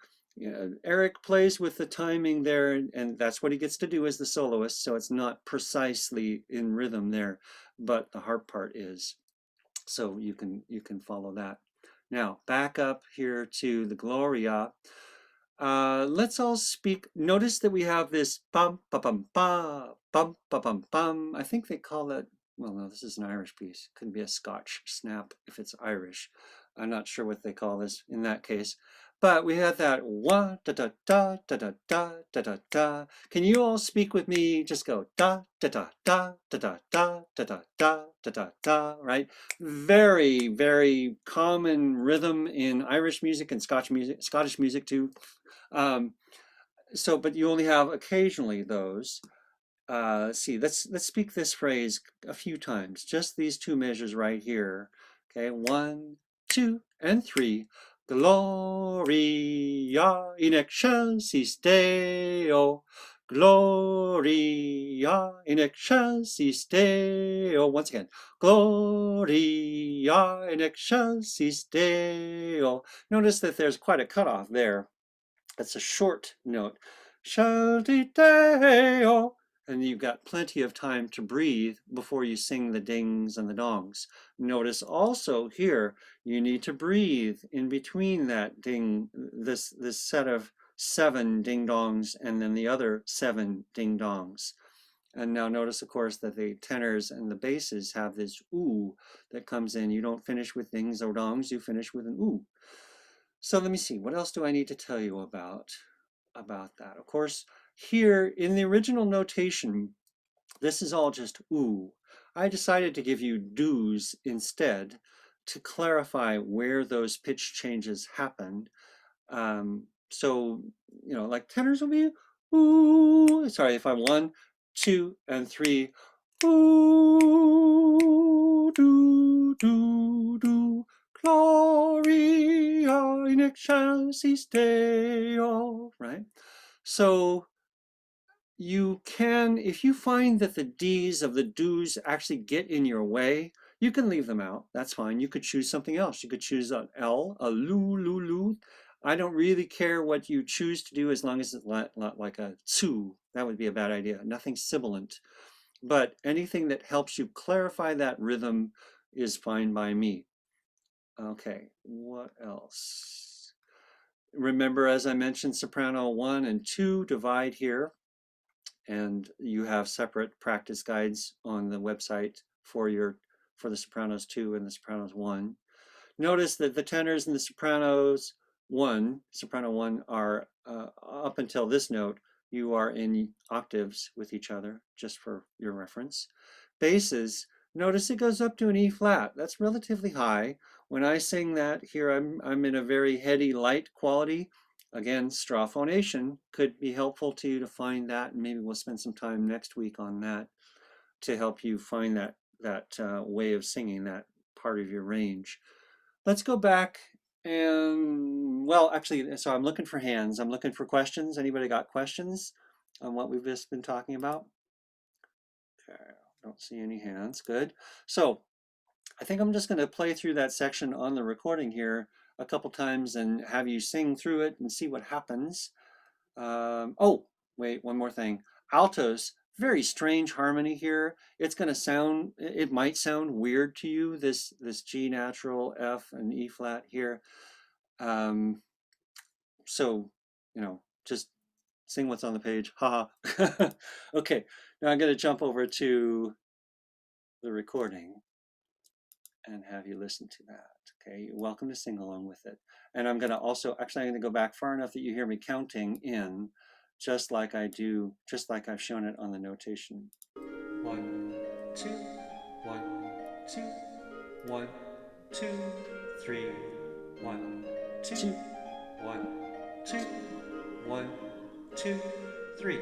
Eric plays with the timing there, and that's what he gets to do as the soloist. So it's not precisely in rhythm there, but the harp part is. So you can follow that. Now back up here to the Gloria. Let's all speak. Notice that we have this bum ba bum ba bum ba bum bum. I think they call it. Well, no, this is an Irish piece. Could be a Scotch snap if it's Irish. I'm not sure what they call this in that case. But we had that wah da da da da da da da da da. Can you all speak with me? Just go da da da da da da da da da da da da da. Right? Very, very common rhythm in Irish music and Scottish music too. But you only have occasionally those. See, let's speak this phrase a few times. Just these two measures right here. Okay, 1, 2, and 3. Gloria in excelsis Deo. Gloria in excelsis Deo. Once again, Gloria in excelsis Deo. Notice that there's quite a cutoff there. It's a short note. Shaldi Deo. And you've got plenty of time to breathe before you sing the dings and the dongs. Notice also here, you need to breathe in between that ding, this set of 7 ding dongs and then the other 7 ding dongs. And now notice, of course, that the tenors and the basses have this ooh that comes in. You don't finish with dings or dongs, you finish with an ooh. So let me see, what else do I need to tell you about that? Of course, here in the original notation, this is all just ooh. I decided to give you do's instead to clarify where those pitch changes happen. So, like tenors will be ooh. Sorry, if I'm 1, 2, and 3, ooh, do, do, do. Gloria in excelsis Deo, right? So you can, if you find that the D's of the do's actually get in your way, you can leave them out. That's fine. You could choose something else. You could choose an L, a lu, lu, lu. I don't really care what you choose to do as long as it's not like a tsu. That would be a bad idea. Nothing sibilant. But anything that helps you clarify that rhythm is fine by me. Okay, what else? Remember, as I mentioned, soprano 1 and 2 divide here, and you have separate practice guides on the website for the sopranos 2 and the sopranos 1. Notice that the tenors and the soprano 1 are up until this note, you are in octaves with each other, just for your reference. Basses, notice it goes up to an E flat. That's relatively high. When I sing that here, I'm in a very heady, light quality. Again, straw phonation could be helpful to you to find that, and maybe we'll spend some time next week on that to help you find that way of singing that part of your range. Let's go back and, well, actually, so I'm looking for hands. I'm looking for questions. Anybody got questions on what we've just been talking about? Okay, don't see any hands. Good. So I think I'm just going to play through that section on the recording here a couple times and have you sing through it and see what happens. Oh, wait, one more thing. Altos, very strange harmony here. It's going to sound, it might sound weird to you, this G natural, F, and E flat here. So, just sing what's on the page. Haha. Okay, now I'm going to jump over to the recording and have you listen to that. Okay, you're welcome to sing along with it. And I'm going to also, actually, I'm going to go back far enough that you hear me counting in, just like I've shown it on the notation. 1, 2, 1, 2, 1, 2, 3, 1, 2, 1, 2, 1, 2, 3.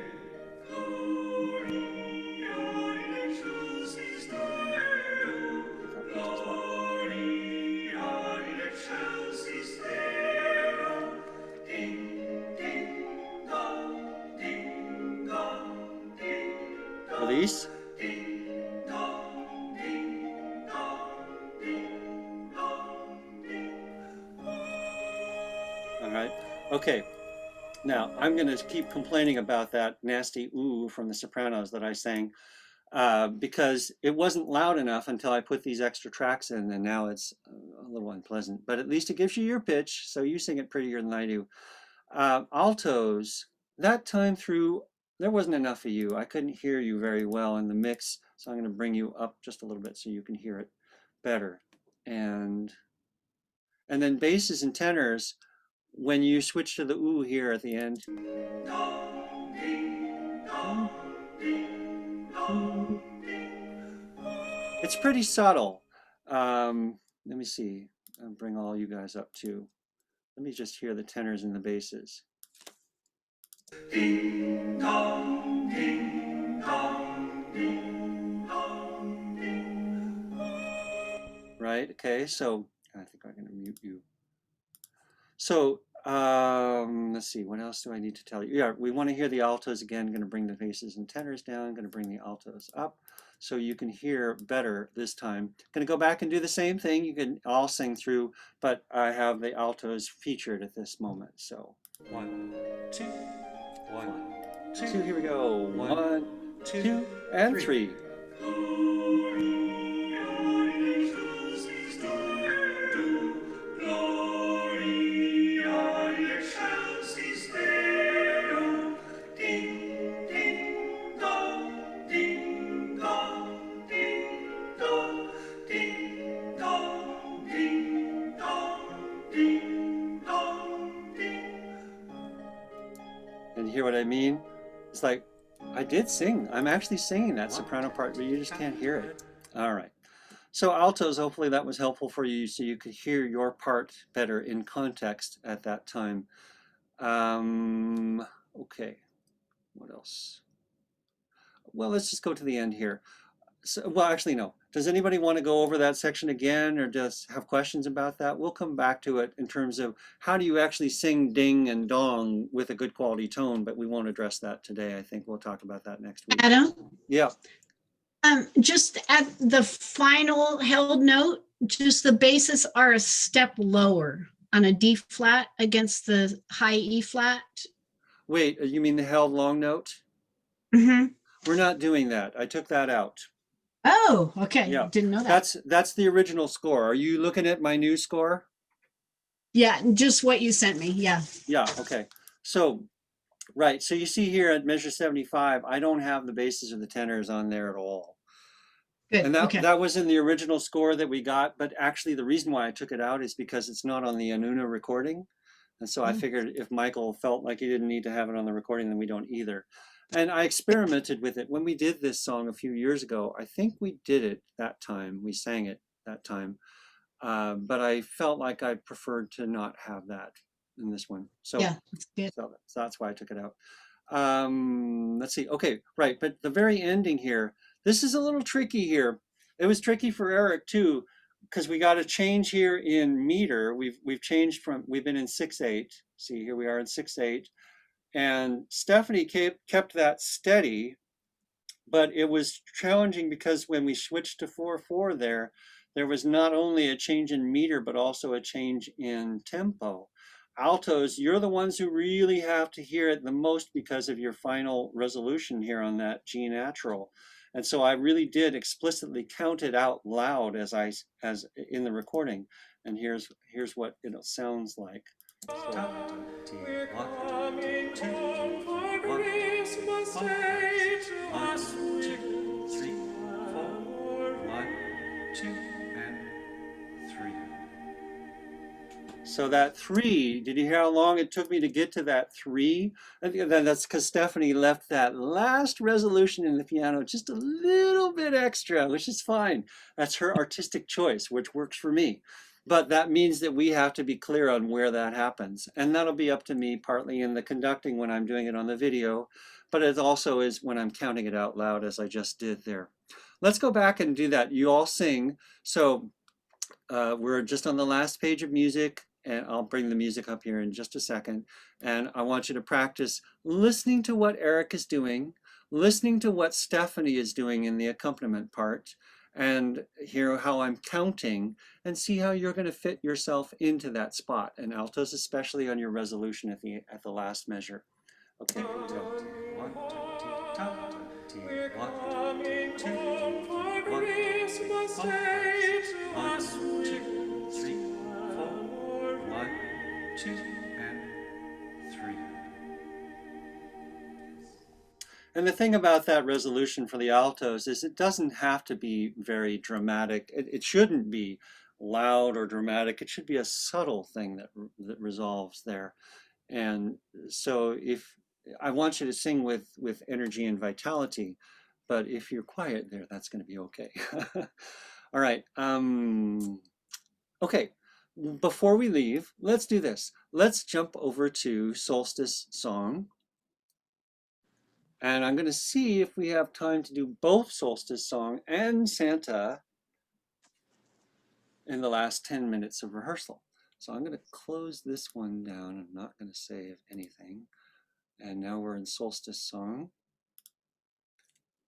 Release. All right. Okay. Now I'm going to keep complaining about that nasty ooh from the sopranos that I sang because it wasn't loud enough until I put these extra tracks in, and now it's a little unpleasant. But at least it gives you your pitch, so you sing it prettier than I do. Altos, that time through, there wasn't enough of you. I couldn't hear you very well in the mix, so I'm going to bring you up just a little bit so you can hear it better. And then basses and tenors, when you switch to the ooh here at the end. It's pretty subtle. Let me see. I'll bring all you guys up too. Let me just hear the tenors and the basses. Ding dong, ding dong, ding dong, ding. Right, okay, so I think I'm going to mute you. So let's see, what else do I need to tell you? Yeah, we want to hear the altos again. I'm going to bring the basses and tenors down. I'm going to bring the altos up so you can hear better this time. Going to go back and do the same thing. You can all sing through, but I have the altos featured at this moment. So 1, 2, 1, 2. Here we go. 1, 2, and 3. And hear what I mean? It's like, I did sing. I'm actually singing that soprano part, but you just can't hear it. All right. So altos, hopefully that was helpful for you so you could hear your part better in context at that time. Okay, what else? Well, let's just go to the end here. So, well, actually, no. Does anybody want to go over that section again or just have questions about that? We'll come back to it in terms of how do you actually sing ding and dong with a good quality tone, but we won't address that today. I think we'll talk about that next week. Adam? Yeah. Just at the final held note, just the basses are a step lower on a D flat against the high E flat. Wait, you mean the held long note? Mm-hmm. We're not doing that. I took that out. Oh, okay. Yeah. Didn't know that. That's the original score. Are you looking at my new score? Yeah, just what you sent me. Yeah. Yeah, okay. So, right. So you see here at measure 75, I don't have the basses or the tenors on there at all. Good. And Okay. that was in the original score that we got, but actually the reason why I took it out is because it's not on the Anuna recording. And so I figured if Michael felt like he didn't need to have it on the recording, then we don't either. And I experimented with it. When we did this song a few years ago, I think we did it that time. We sang it that time. But I felt like I preferred to not have that in this one. So, yeah, that's good. so that's why I took it out. Let's see. Okay, right. But the very ending here, this is a little tricky here. It was tricky for Eric too, because we got a change here in meter. We've changed from, we've been in 6/8. See, here we are in 6/8. And Stephanie kept that steady, but it was challenging because when we switched to 4/4 there was not only a change in meter, but also a change in tempo. Altos, you're the ones who really have to hear it the most because of your final resolution here on that G natural. And so I really did explicitly count it out loud as in the recording. And here's what it sounds like. We're coming home for Christmas Day to us. 2, 3, 4, 1, 2, and 3. So that 3, did you hear how long it took me to get to that 3? I think that's because Stephanie left that last resolution in the piano just a little bit extra, which is fine. That's her artistic choice, which works for me. But that means that we have to be clear on where that happens. And that'll be up to me partly in the conducting when I'm doing it on the video, but it also is when I'm counting it out loud as I just did there. Let's go back and do that. You all sing. So we're just on the last page of music, and I'll bring the music up here in just a second. And I want you to practice listening to what Eric is doing, listening to what Stephanie is doing in the accompaniment part, and hear how I'm counting, and see how you're going to fit yourself into that spot. And altos, especially on your resolution at the last measure. Okay, here we go. 1, 2, 3, count. 2, 1, 2, 3, 1, 2, 3, 4, 1, 2, and 3. And the thing about that resolution for the altos is it doesn't have to be very dramatic. It shouldn't be loud or dramatic. It should be a subtle thing that resolves there. And so if I want you to sing with energy and vitality, but if you're quiet there, that's going to be okay. All right. Okay. Before we leave, let's do this. Let's jump over to Solstice Song. And I'm going to see if we have time to do both Solstice Song and Santa in the last 10 minutes of rehearsal. So I'm going to close this one down. I'm not going to save anything. And now we're in Solstice Song.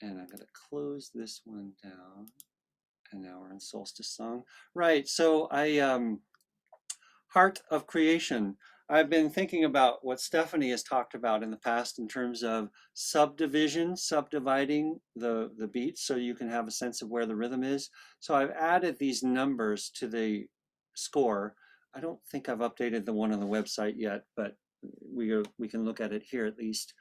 And I'm going to close this one down. And now we're in Solstice Song. Right, so Heart of Creation. I've been thinking about what Stephanie has talked about in the past in terms of subdivision, subdividing the beats so you can have a sense of where the rhythm is. So I've added these numbers to the score. I don't think I've updated the one on the website yet, but we can look at it here at least.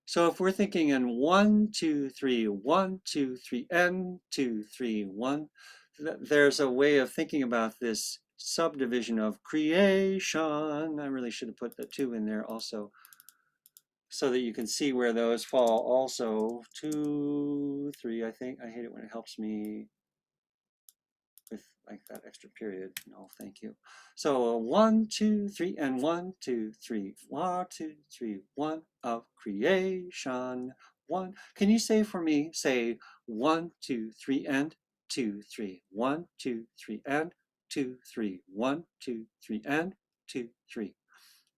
So if we're thinking in 1, 2, 3, 1, 2, 3, and 2, 3, 1, there's a way of thinking about this subdivision of creation. I really should have put the 2 in there also, so that you can see where those fall also. 2, 3, I think. I hate it when it helps me with like that extra period. No, thank you. So 1, 2, 3, and 1, 2, 3, 1, 2, 3, 1 of creation. 1. Can you say for me? Say 1, 2, 3, and 2, 3. 1, 2, 3, and 2, 3. 1, 2, 3, and 2, 3.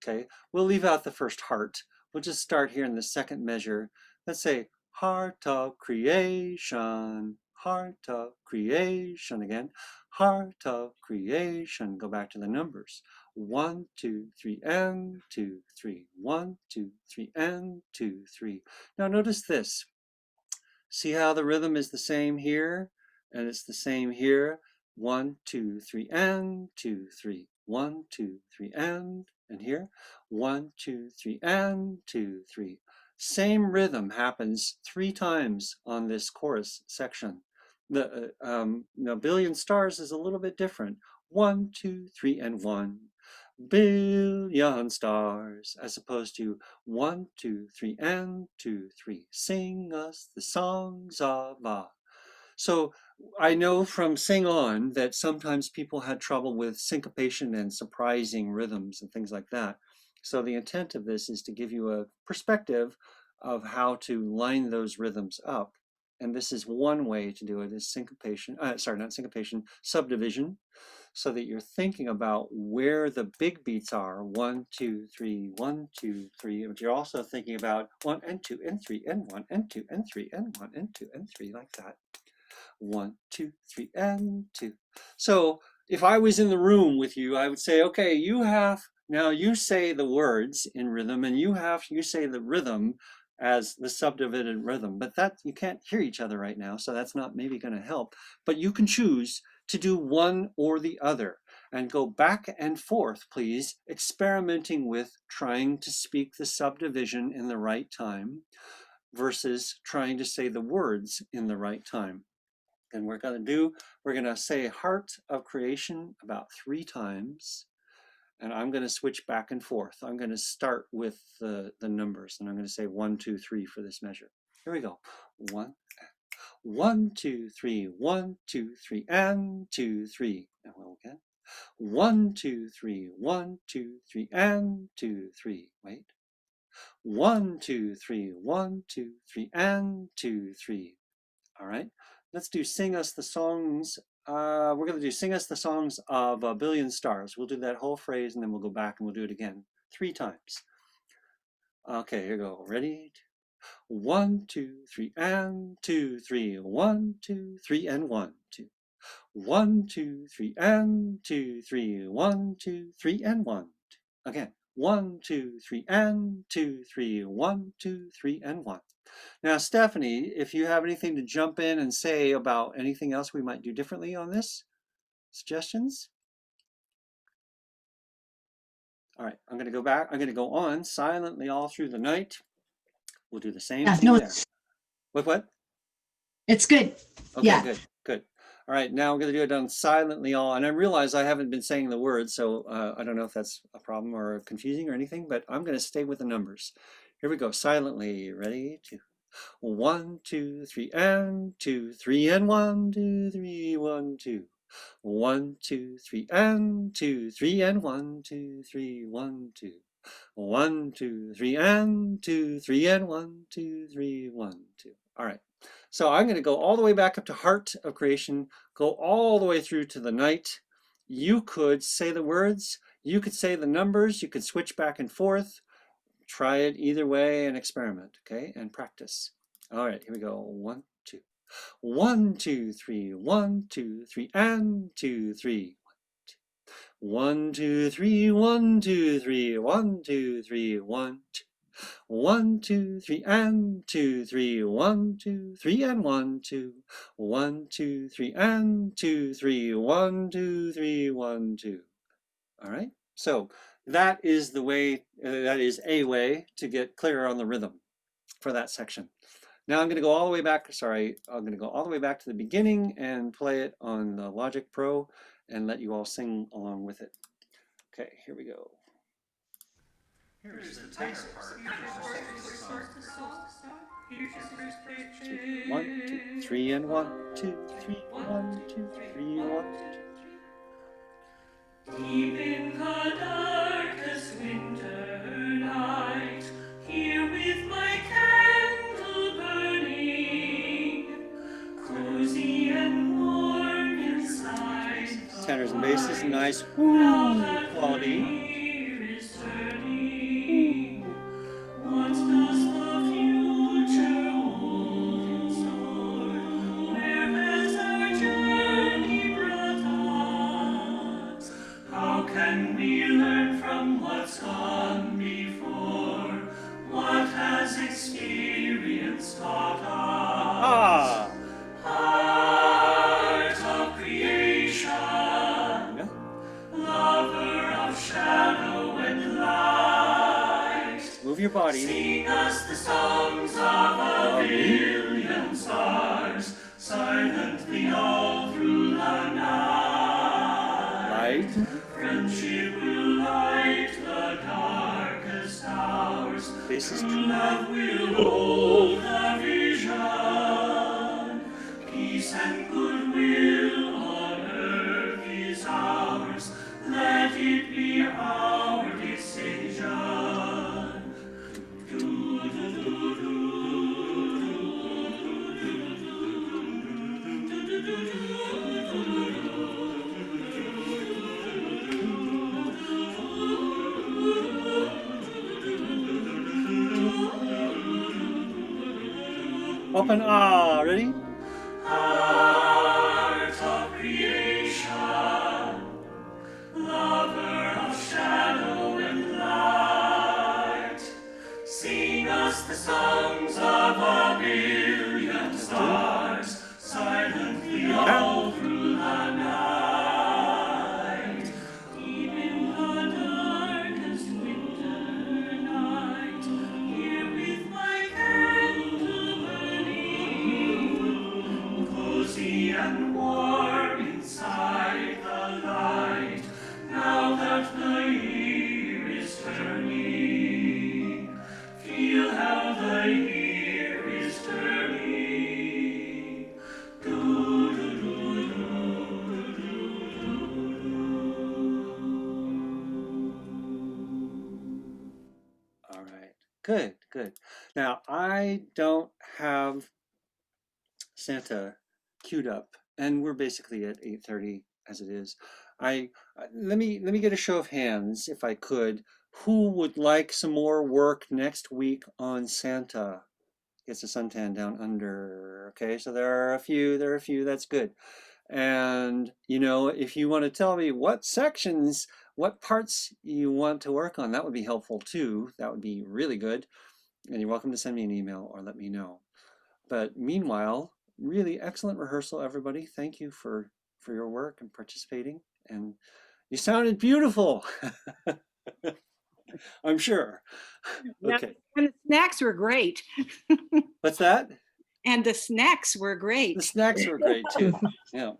Okay. We'll leave out the first heart. We'll just start here in the second measure. Let's say heart of creation. Heart of creation again. Heart of creation. Go back to the numbers. 1, 2, 3, and 2, 3. 1, 2, 3, and 2, 3. Now notice this. See how the rhythm is the same here, and it's the same here. 1, 2, 3, and 2, 3. 1, 2, 3, and here. 1, 2, 3, and 2, 3. Same rhythm happens 3 times on this chorus section. The Billion Stars is a little bit different. 1, 2, 3, and 1. Billion stars, as opposed to 1, 2, 3, and 2, 3. Sing us the songs of Ah. So I know from Sing On that sometimes people had trouble with syncopation and surprising rhythms and things like that. So the intent of this is to give you a perspective of how to line those rhythms up. And this is one way to do it, is syncopation, sorry, not syncopation, subdivision, so that you're thinking about where the big beats are. 1, 2, 3, 1, 2, 3. But you're also thinking about 1 and 2 and 3 and 1 and 2 and 3 and 1 and 2 and 3, like that. 1, 2, 3, and 2. So if I was in the room with you, I would say, okay, now you say the words in rhythm, and you say the rhythm as the subdivided rhythm, but that you can't hear each other right now, so that's not maybe going to help. But you can choose to do one or the other and go back and forth, please, experimenting with trying to speak the subdivision in the right time versus trying to say the words in the right time. And we're going to say Heart of Creation about 3 times. and I'm going to switch back and forth. I'm going to start with the numbers, and I'm going to say 1, 2, 3 for this measure. Here we go. 1, 1, 2, 3, 1, 2, 3, and 2, 3. And we'll again. 1, 2, 3, 1, 2, 3, and 2, 3. Wait. 1, 2, 3, 1, 2, 3, and 2, 3. All right. Let's do Sing Us the Songs. We're going to do Sing Us the Songs of a Billion Stars. We'll do that whole phrase and then we'll go back and we'll do it again 3 times. Okay, here we go. Ready? 1, 2, 3, and 2, 3. 1, 2, 3, and 1, 2. 1, 2, 3, and 2, 3. 1, 2, 3, and 1. 2. Again. 1, 2, 3, and 2, 3. 1, 2, 3, and 1. Now, Stephanie, if you have anything to jump in and say about anything else we might do differently on this, suggestions? All right, I'm going to go back. I'm going to go on silently all through the night. We'll do the same thing no, there. What? It's good. Okay, Yeah. good. All right, now we're going to do it on silently all. And I realize I haven't been saying the words, so I don't know if that's a problem or confusing or anything, but I'm going to stay with the numbers. Here we go, silently. Ready? 2. 1, 2, 3, and 2, 3, and 1, 2, 3, 1, 2. 1, 2, 3, and 2, 3, and 1, 2, 3, 1, 2. 1, 2, 3, and 2, 3, and 1, 2, 3, 1, 2. All right. So I'm going to go all the way back up to Heart of Creation, go all the way through to the night. You could say the words, you could say the numbers, you could switch back and forth. Try it either way and experiment, okay, and practice. All right, here we go. 1, 2. 1, 2, 3, 1, 2, 3, and 2, 3. 1, 2, 3, 1, 2, 3, 1, 2, 3, 1, 2. 1, 2, 3, and 2, 3, 1, 2, 3, and 1, 2. 1, 2, 3, and 2, 3, 1, 2, 3, 1, 2. All right, so that is the way, that is a way to get clearer on the rhythm for that section. Now I'm going to go all the way back, I'm going to go all the way back to the beginning and play it on the Logic Pro and let you all sing along with it. Okay, here we go. Here's the taste part. 1, 2, 3, and 1, 2, 3, 1, 2, 3, 1, 2. Deep in the darkest winter night, here with my candle burning, cozy and warm inside. Tenors and basses, nice woo quality. What does the future hold in store? Where has our journey brought us? How can we learn from what's gone before? What has experience taught us? Heart of creation, lover of shadow and light. Move your body. Sing us the songs of a billion stars, silently all through the night. Friendship will light the darkest hours. True love will hold the vision. Peace and goodwill on earth is ours. Let it be our decision. Open, ready? Heart of creation, lover of shadow and light, sing us the songs of a billion stars, silently all through the night. Deep in the darkest winter night, here with my candle burning, cozy and warm inside the light. Now that the I hear is turning. Do, do, do, do, do, All right. Good, good. Now, I don't have Santa queued up, and we're basically at 8:30 as it is. Let me get a show of hands, if I could. Who would like some more work next week on Santa? Gets a suntan down under. Okay, so there are a few, that's good. And you know, if you want to tell me what sections, what parts you want to work on, that would be helpful too. That would be really good. And you're welcome to send me an email or let me know. But meanwhile, really excellent rehearsal, everybody. Thank you for your work and participating. And you sounded beautiful. I'm sure. Yeah, Okay. and the snacks were great. What's that? And the snacks were great. The snacks were great too. Yeah.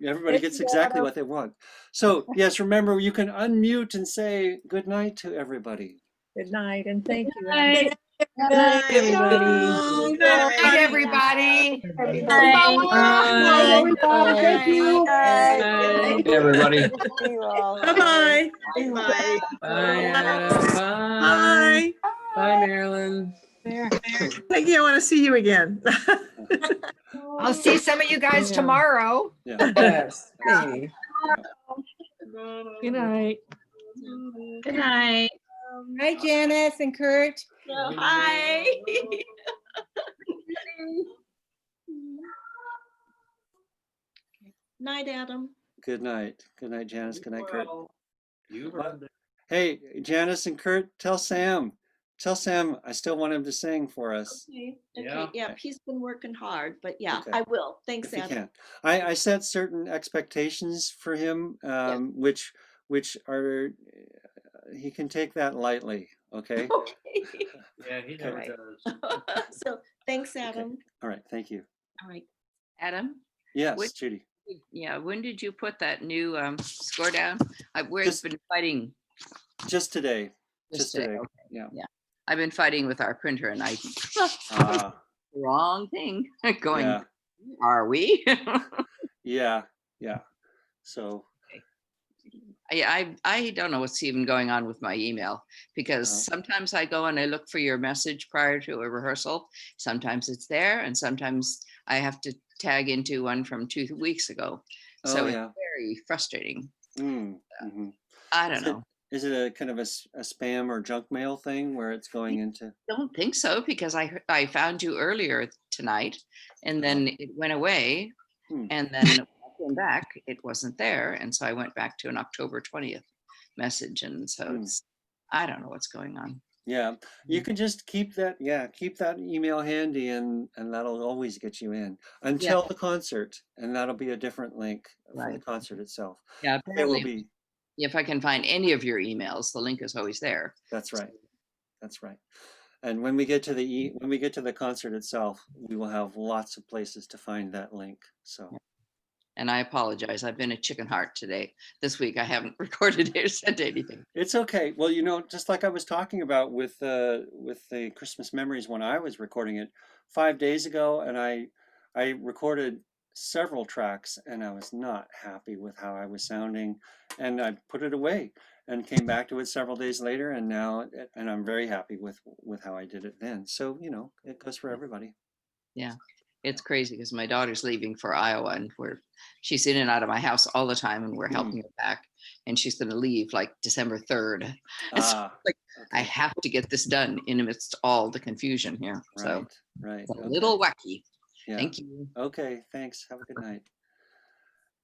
Everybody gets exactly what they want. So yes, remember you can unmute and say good night to everybody. Good night, and thank you. Night. Good night, everybody. Good Good night. night, everybody. Bye. Thank you. Bye. Everybody. Bye-bye. Bye. Bye, Adam. Bye. Bye. Bye, Marilyn. Peggy, I want to see you again. I'll see some of you guys Yeah. tomorrow. Yeah. Yes. Hey. Good night. Good night. Hi, Janice and Kurt. Hi. Night, Adam. Good night. Good night, Janice. Good night, Kurt. You What? Hey, Janice and Kurt, tell Sam. Tell Sam I still want him to sing for us. Okay. Yeah. Yeah, he's been working hard, but yeah, Okay. I will. Thanks, If you Adam. can. I set certain expectations for him, which are he can take that lightly. Okay. Okay. Yeah, he never Okay. does. So thanks, Adam. All right. Thank you. All right. Adam, Yes, Which- Judy. yeah, when did you put that new score down? We've Just- been fighting Just today. just Just today. okay. Yeah. I've been fighting with our printer and I Ah, wrong thing going, yeah. are we? Yeah. Yeah. So. I don't know what's even going on with my email because sometimes I go and I look for your message prior to a rehearsal. Sometimes it's there and sometimes I have to tag into one from 2 weeks ago. So it's yeah. very frustrating. Mm-hmm. I don't know. Is it a kind of a spam or junk mail thing where it's going into? Don't think so because I found you earlier tonight and then it went away and then when I came back it wasn't there and so I went back to an October 20th message and so it's I don't know what's going on. Yeah, you can just keep that. Yeah, keep that email handy, and that'll always get you in until the concert, and that'll be a different link for the concert itself. Yeah, There will apparently be. if I can find any of your emails, the link is always there. That's right. That's right. And when we get to the concert itself, we will have lots of places to find that link. So. And I apologize. I've been a chicken heart today. This week I haven't recorded or sent anything. It's okay. Well, you know, just like I was talking about with the Christmas memories when I was recording it 5 days ago, and I recorded several tracks, and I was not happy with how I was sounding, and I put it away and came back to it several days later, and now I'm very happy with how I did it then. So you know, it goes for everybody. Yeah. It's crazy because my daughter's leaving for Iowa and she's in and out of my house all the time and we're helping her back and she's going to leave like December 3rd. So, I have to get this done in amidst all the confusion here. So right. It's a little wacky. Yeah. Thank you. Okay, thanks. Have a good night.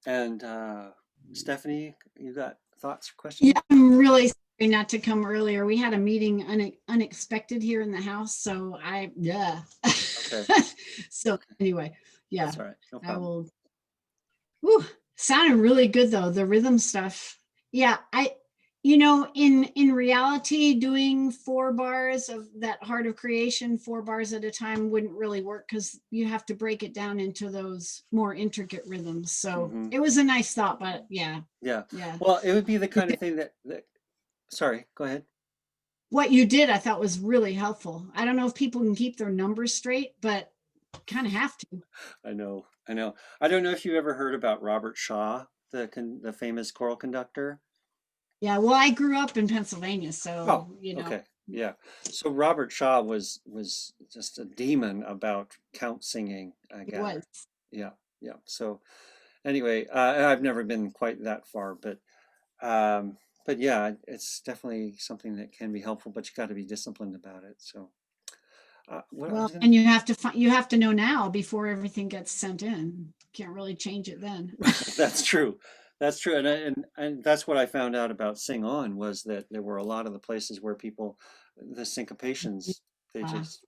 And Stephanie, you got thoughts or questions? Yeah, I'm really sorry not to come earlier. We had a meeting unexpected here in the house, so Okay. So anyway, yeah. That's all right. No I problem. will. Whew, sounded really good though. The rhythm stuff. Yeah, in reality, doing 4 bars of that Heart of Creation, 4 bars at a time wouldn't really work because you have to break it down into those more intricate rhythms. So it was a nice thought, but yeah. Yeah. Yeah. Well, it would be the kind of thing that sorry, go ahead. what you did, I thought was really helpful. I don't know if people can keep their numbers straight, but kind of have to. I know, I know. I don't know if you ever heard about Robert Shaw, the famous choral conductor. Yeah, well, I grew up in Pennsylvania, Oh, so you know. okay. Yeah. So Robert Shaw was just a demon about count singing, I It gather. was. Yeah, yeah. So anyway, I've never been quite that far, but yeah, it's definitely something that can be helpful, but you got to be disciplined about it. So what I Well, was gonna and you have to you have to know now before everything gets sent in. Can't really change it then. That's true. That's true. And that's what I found out about Sing On was that there were a lot of the places where people, the syncopations, they Uh, just,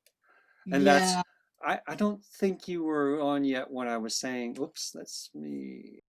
and that's, yeah. I don't think you were on yet when I was saying, oops, that's me.